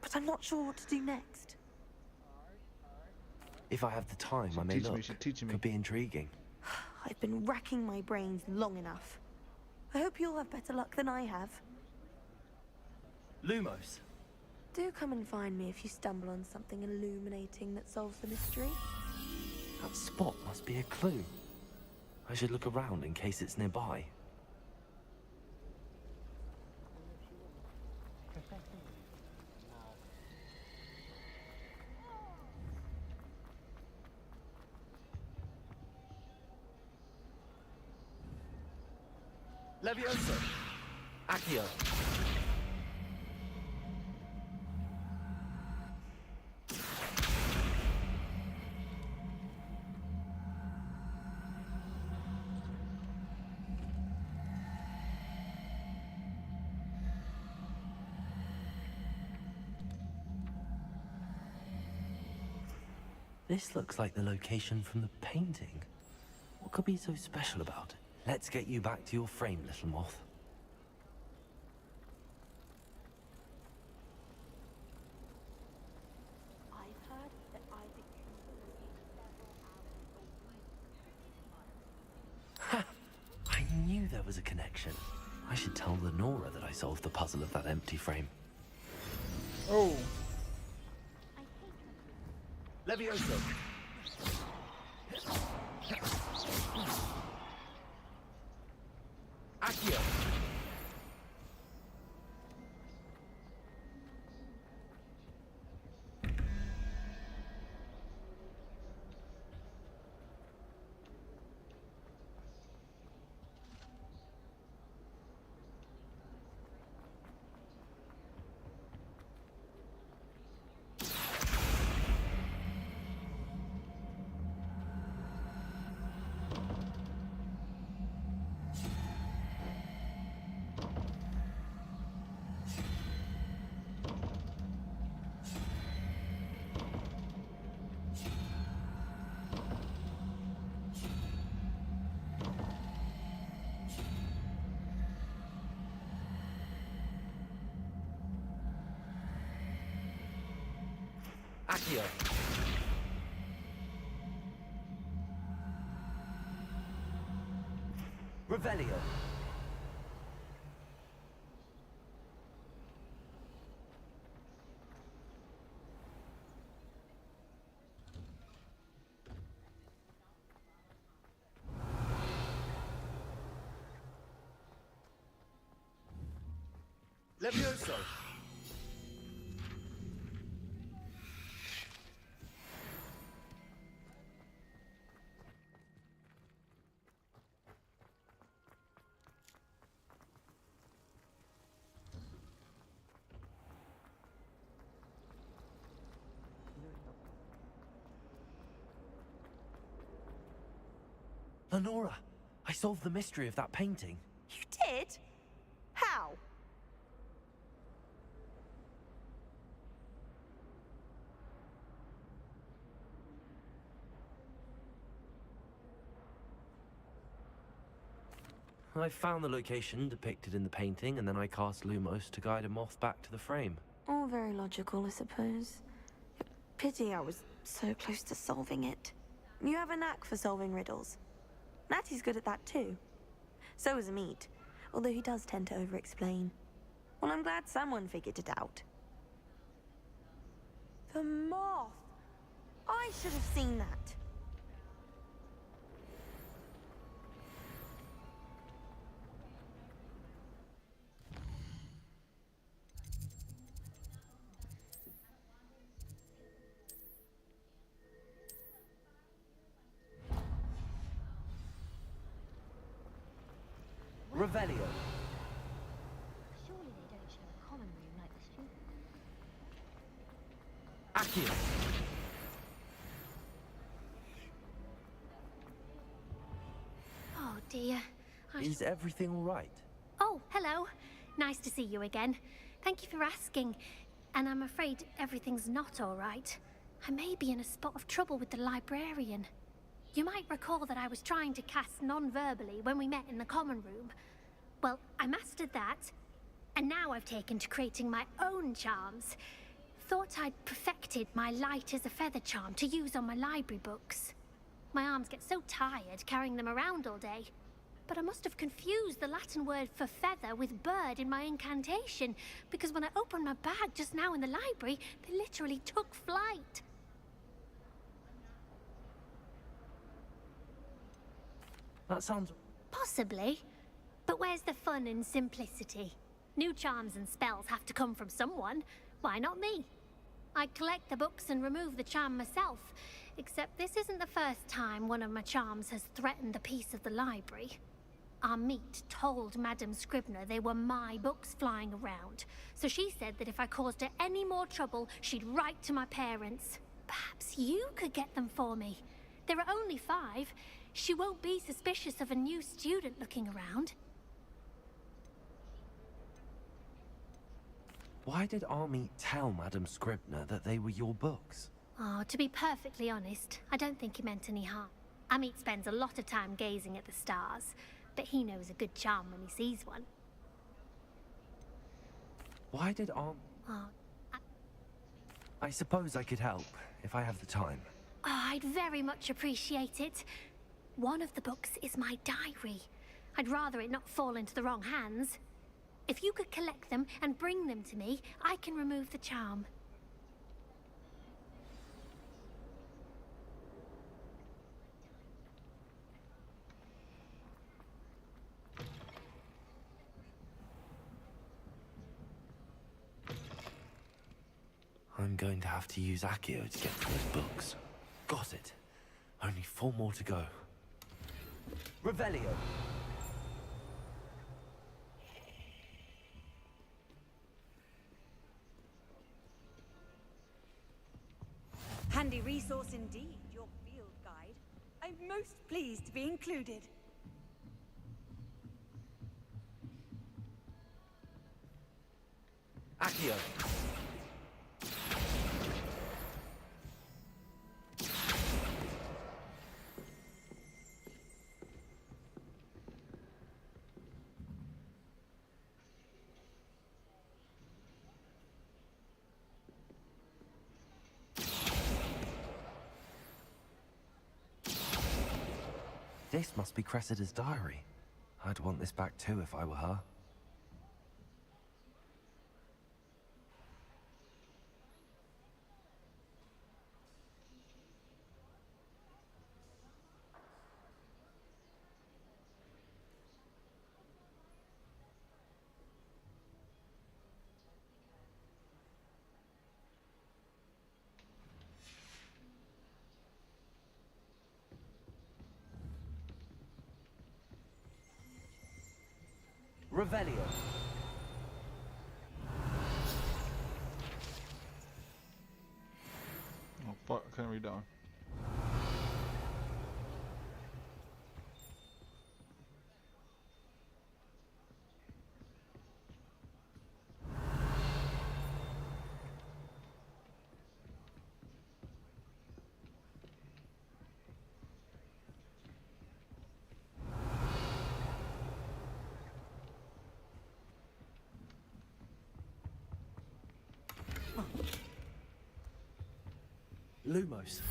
But I'm not sure what to do next. If I have the time, I may look. Could be intriguing. I've been racking my brains long enough. I hope you'll have better luck than I have. Lumos. Do come and find me if you stumble on something illuminating that solves the mystery. That spot must be a clue. I should look around in case it's nearby. Levioso! Accio! This looks like the location from the painting. What could be so special about it? Let's get you back to your frame, little moth. I've heard that I knew there was a connection. I should tell Lenora that I solved the puzzle of that empty frame. Oh. Levioso! Accio! Accio! Revelio! Levioso! Lenora, I solved the mystery of that painting. You did? How? I found the location depicted in the painting, and then I cast Lumos to guide a moth back to the frame. All very logical, I suppose. Pity I was so close to solving it. You have a knack for solving riddles. Natty's good at that too. So is Amit, although he does tend to over-explain. Well, I'm glad someone figured it out. The moth! I should have seen that. Revelio. Surely they don't share a common room like the students. Accio. Oh dear. Is everything all right? Oh, hello. Nice to see you again. Thank you for asking. And I'm afraid everything's not all right. I may be in a spot of trouble with the librarian. You might recall that I was trying to cast non-verbally when we met in the common room. Well, I mastered that, and now I've taken to creating my own charms. Thought I'd perfected my light as a feather charm to use on my library books. My arms get so tired carrying them around all day. But I must have confused the Latin word for feather with bird in my incantation, because when I opened my bag just now in the library, they literally took flight. That sounds... Possibly. But where's the fun and simplicity? New charms and spells have to come from someone. Why not me? I collect the books and remove the charm myself. Except this isn't the first time one of my charms has threatened the peace of the library. Our meet told Madame Scribner they were my books flying around. So she said that if I caused her any more trouble, she'd write to my parents. Perhaps you could get them for me. There are only 5. She won't be suspicious of a new student looking around. Why did Army tell Madame Scribner that they were your books? Oh, to be perfectly honest, I don't think he meant any harm. Amit spends a lot of time gazing at the stars, but he knows a good charm when he sees one. Why did Army... Oh, I suppose I could help, if I have the time. I'd very much appreciate it. One of the books is my diary. I'd rather it not fall into the wrong hands. If you could collect them and bring them to me, I can remove the charm. I'm going to have to use Accio to get to those books. Got it. Only 4 more to go. Revelio. Handy resource indeed, your field guide. I'm most pleased to be included. Accio. This must be Cressida's diary. I'd want this back too if I were her. Revelio. Oh fuck, I couldn't read that one. Lumos.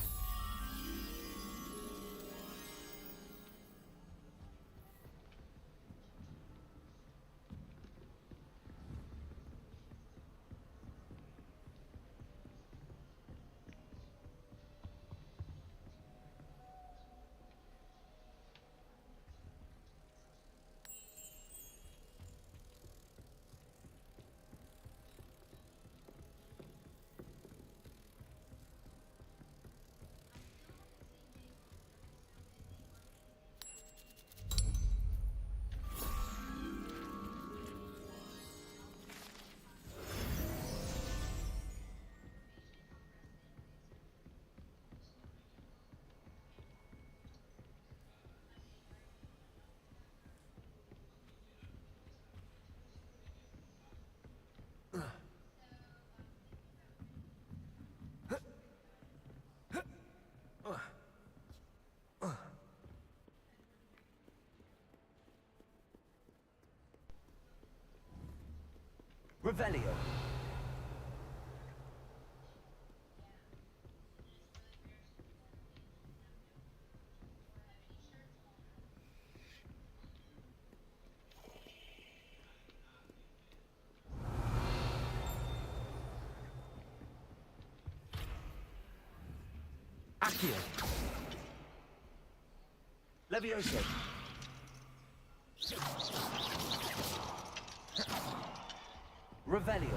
Revelio. Accio. Levioso. Revelio.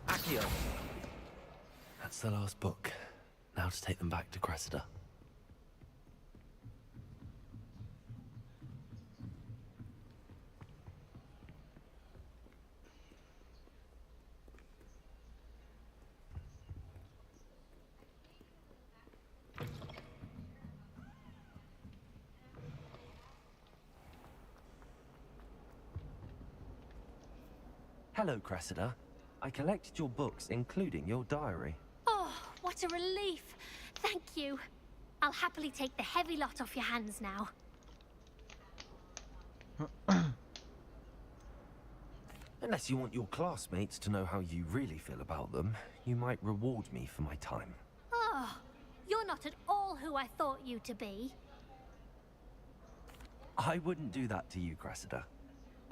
Accio. That's the last book. Now to take them back to Cressida. Hello, Cressida. I collected your books, including your diary. Oh, what a relief. Thank you. I'll happily take the heavy lot off your hands now. Unless you want your classmates to know how you really feel about them, you might reward me for my time. Oh, you're not at all who I thought you to be. I wouldn't do that to you, Cressida.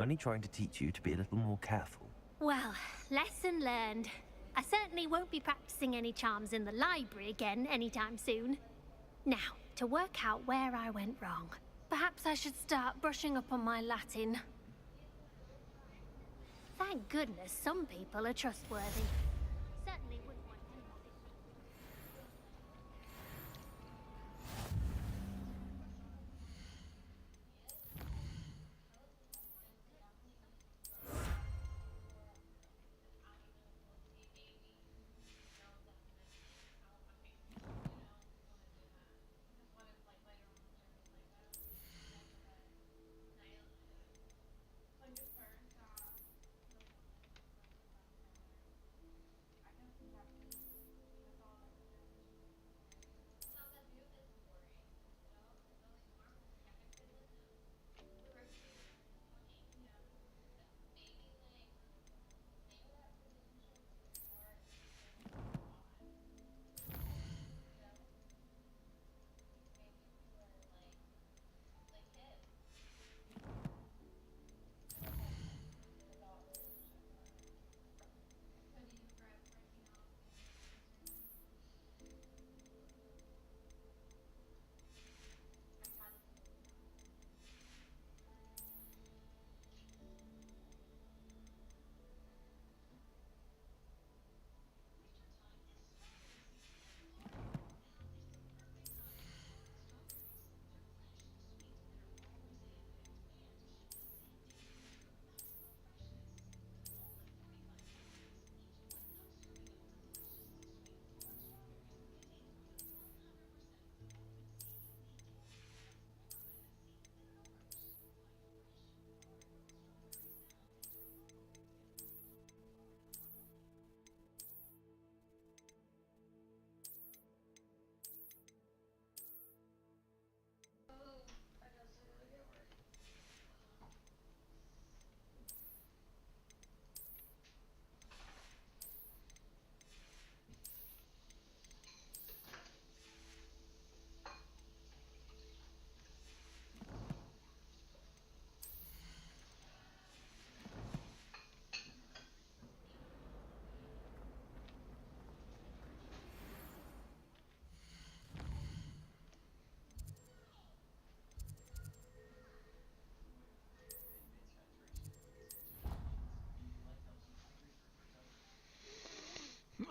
Only trying to teach you to be a little more careful. Well, lesson learned. I certainly won't be practicing any charms in the library again anytime soon. Now, to work out where I went wrong. Perhaps I should start brushing up on my Latin. Thank goodness some people are trustworthy. Certainly wouldn't want anyone.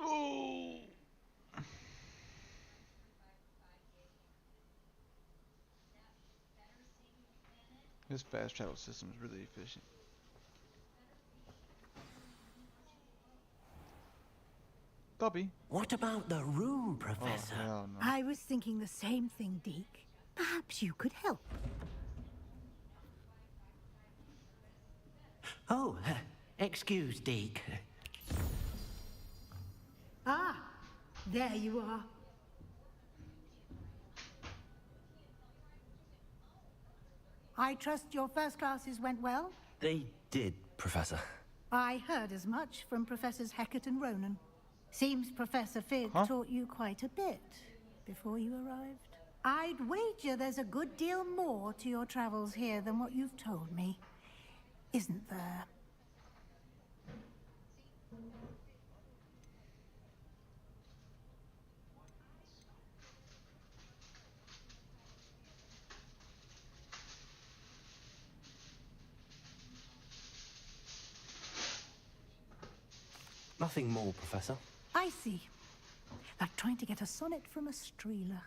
Oh. This fast travel system is really efficient. Dobby? What about the room, Professor? Oh, hell no. I was thinking the same thing, Deke. Perhaps you could help. Oh, excuse, Deke. Ah, there you are. I trust your first classes went well? They did, Professor. I heard as much from Professors Hecat and Ronan. Seems Professor Fig taught you quite a bit before you arrived. I'd wager there's a good deal more to your travels here than what you've told me. Isn't there? Nothing more, Professor. I see. Like trying to get a sonnet from a streeler.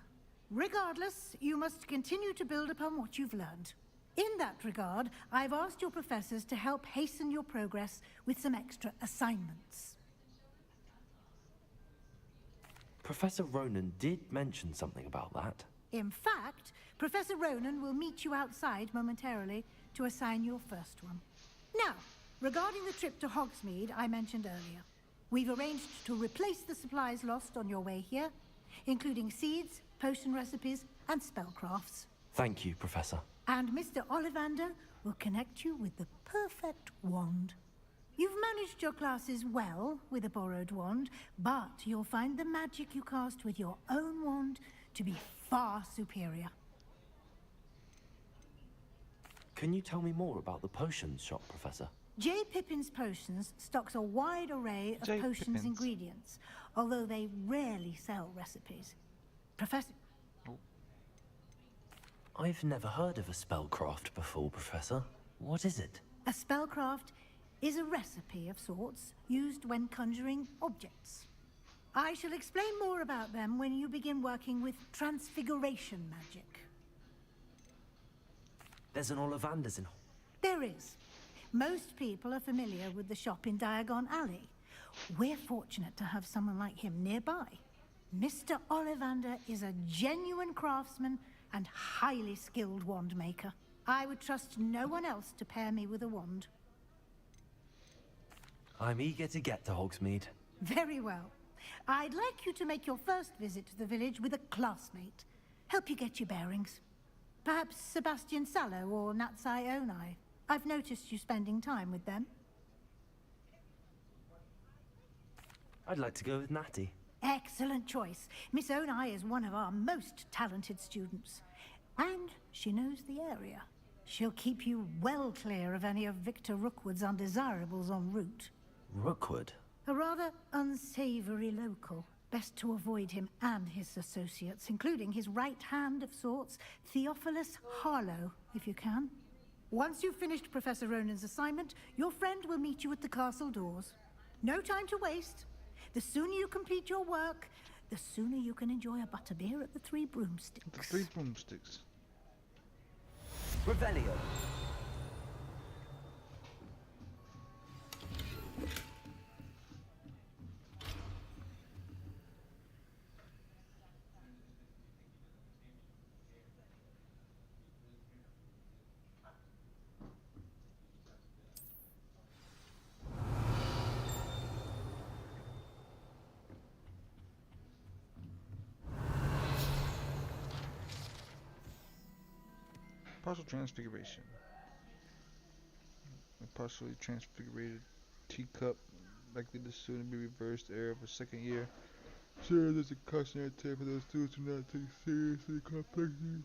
Regardless, you must continue to build upon what you've learned. In that regard, I've asked your professors to help hasten your progress with some extra assignments. Professor Ronan did mention something about that. In fact, Professor Ronan will meet you outside momentarily to assign your first one. Now, regarding the trip to Hogsmeade I mentioned earlier, we've arranged to replace the supplies lost on your way here, including seeds, potion recipes, and spellcrafts. Thank you, Professor. And Mr. Ollivander will connect you with the perfect wand. You've managed your classes well with a borrowed wand, but you'll find the magic you cast with your own wand to be far superior. Can you tell me more about the potions shop, Professor? J. Pippin's Potions stocks a wide array of J. potions Pippin's. ingredients, although they rarely sell recipes. Professor... I've never heard of a spellcraft before, Professor. What is it? A spellcraft is a recipe of sorts used when conjuring objects. I shall explain more about them when you begin working with transfiguration magic. There's an Ollivander's in... There is. Most people are familiar with the shop in Diagon Alley. We're fortunate to have someone like him nearby. Mr. Ollivander is a genuine craftsman and highly skilled wand maker. I would trust no one else to pair me with a wand. I'm eager to get to Hogsmeade. Very well. I'd like you to make your first visit to the village with a classmate. Help you get your bearings. Perhaps Sebastian Sallow or Natsai Onai. I've noticed you spending time with them. I'd like to go with Natty. Excellent choice. Miss Onai is one of our most talented students. And she knows the area. She'll keep you well clear of any of Victor Rookwood's undesirables en route. Rookwood? A rather unsavory local. Best to avoid him and his associates, including his right hand of sorts, Theophilus Harlow, if you can. Once you've finished Professor Ronan's assignment, your friend will meet you at the castle doors. No time to waste. The sooner you complete your work, the sooner you can enjoy a butterbeer at the Three Broomsticks. The Three Broomsticks. Revelio. Partial transfiguration. A partially transfigured teacup, likely to soon be reversed heir of a second year. Sure, there's a cautionary tale for those students who do not take seriously complexities.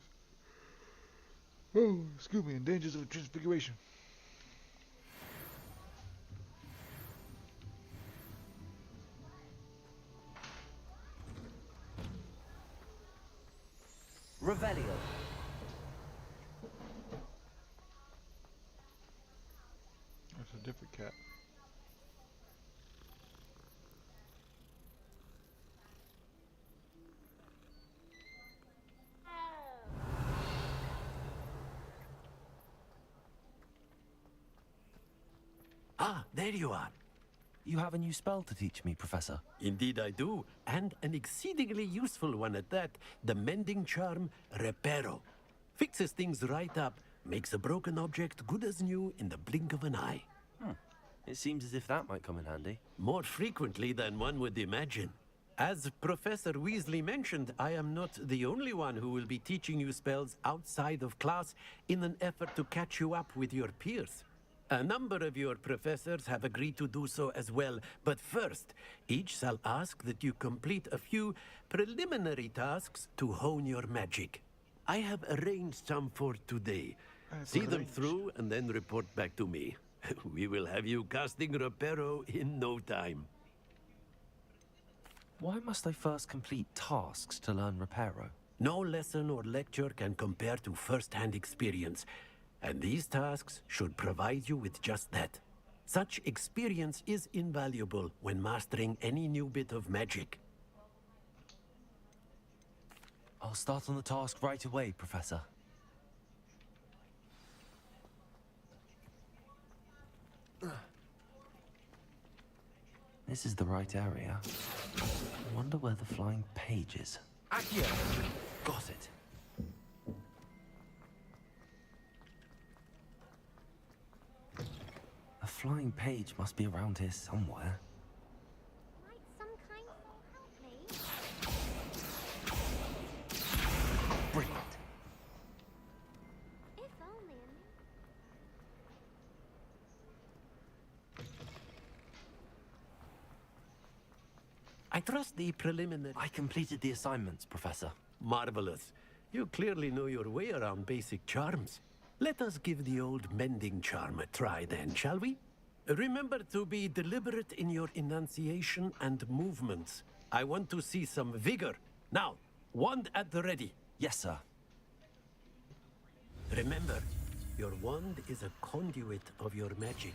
Oh, excuse me, and dangers of transfiguration. Revelio. That's a different cat. Ah, there you are. You have a new spell to teach me, Professor. Indeed I do, and an exceedingly useful one at that. The mending charm, Reparo. Fixes things right up, makes a broken object good as new in the blink of an eye. It seems as if that might come in handy. More frequently than one would imagine. As Professor Weasley mentioned, I am not the only one who will be teaching you spells outside of class in an effort to catch you up with your peers. A number of your professors have agreed to do so as well, but first, each shall ask that you complete a few preliminary tasks to hone your magic. I have arranged some for today. See them through and then report back to me. We will have you casting Reparo in no time. Why must I first complete tasks to learn Reparo? No lesson or lecture can compare to first-hand experience, and these tasks should provide you with just that. Such experience is invaluable when mastering any new bit of magic. I'll start on the task right away, Professor. This is the right area. I wonder where the flying page is. Accio! Got it. A flying page must be around here somewhere. Might some kind soul help me? Brilliant. If only I trust the preliminary... I completed the assignments, Professor. Marvelous. You clearly know your way around basic charms. Let us give the old mending charm a try then, shall we? Remember to be deliberate in your enunciation and movements. I want to see some vigor. Now, wand at the ready. Yes, sir. Remember, your wand is a conduit of your magic.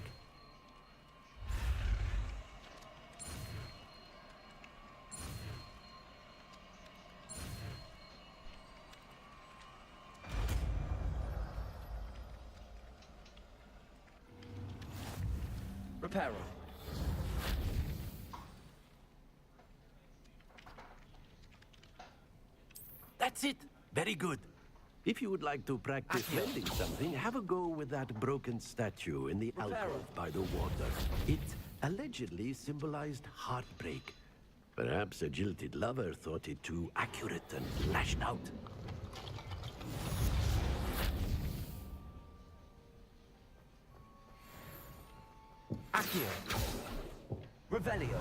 Reparo. That's it. Very good. If you would like to practice mending something, have a go with that broken statue in the alcove by the water. It allegedly symbolized heartbreak. Perhaps a jilted lover thought it too accurate and lashed out. Accio. Revelio.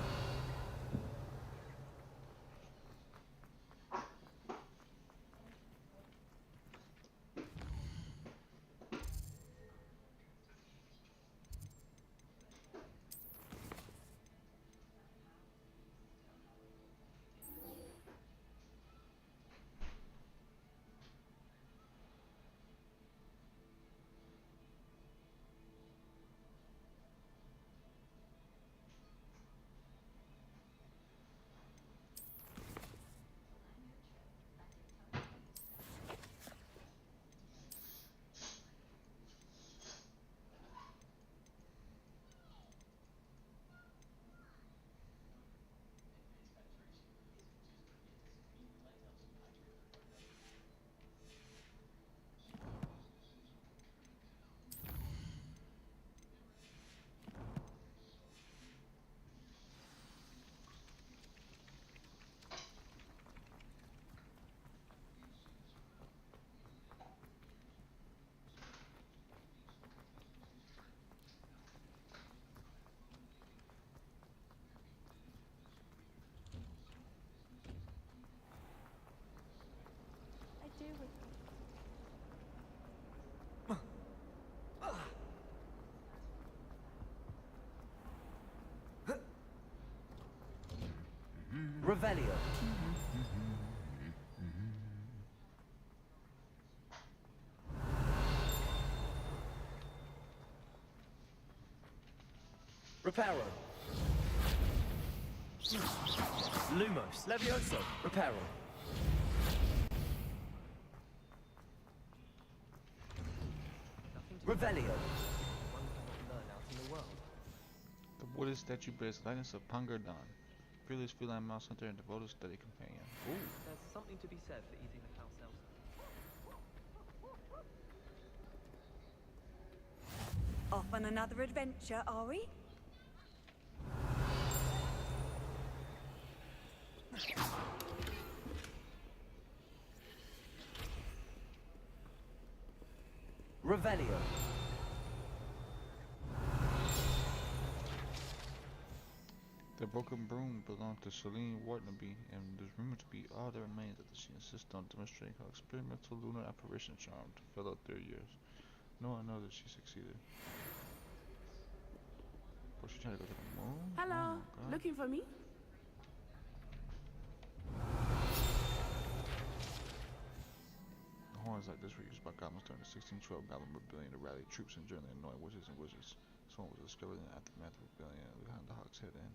Revelio. Reparo. Lumos. Levioso. Reparo. Revelio. The Wooded statue bears the likeness of Pangerdon, fearless feline mouse hunter and devoted study companion. Ooh. There's something to be said for eating the house elves. Off on another adventure, are we? Revelio. The broken broom belonged to Celine Wartnaby and is rumored to be all that remains after she insists on demonstrating how experimental lunar apparition charmed fellow third years. No one knows that she succeeded. But she tried to go to the moon? Hello, Oh my God. looking for me? Horns like this were used by goblins during the 1612 Goblin Rebellion to rally troops and join the annoying witches and wizards. This one was discovered in the aftermath of the rebellion behind the Hawk's Head Inn,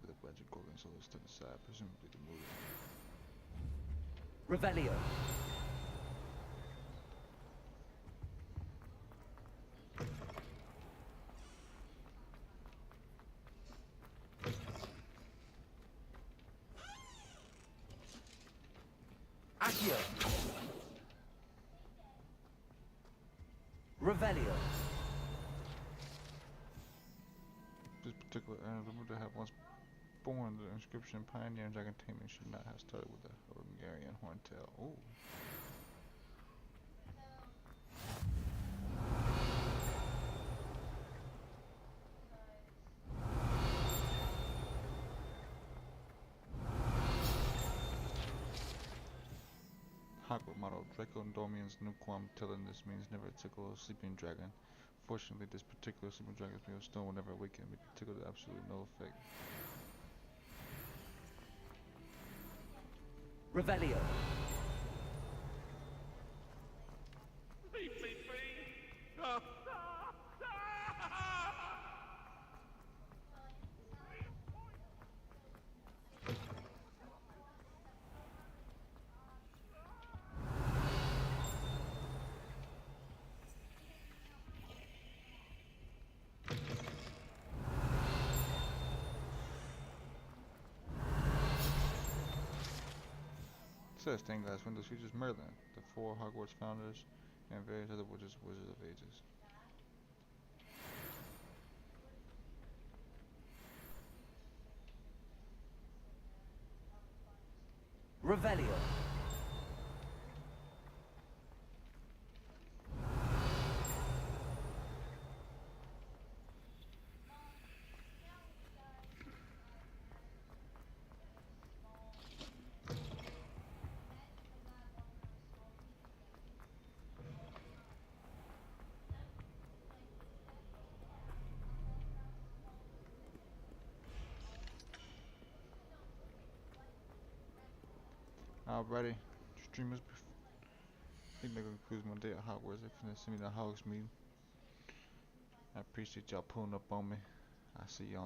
with a wedge of golden solar stood aside, presumably to move it. Revelio. Accio. Revelio. This particular animal to have once born the inscription Pioneer and Dragon Taming should not have started with a Hungarian horntail. Ooh. Hogwarts motto, Draco and Dormian's Nuquam telling this means never tickle a sleeping dragon. Fortunately, this particular sleeping dragon's made of stone will never awaken, making tickle to absolutely no effect. Revelio. Leave me be! Says stained glass windows features Merlin, the 4 Hogwarts founders, and various other wizards of ages. Revelio. Alrighty, streamers, I think that concludes my day at Hogwarts. They finna send me the Hogsmeade. I appreciate y'all pulling up on me. I see y'all.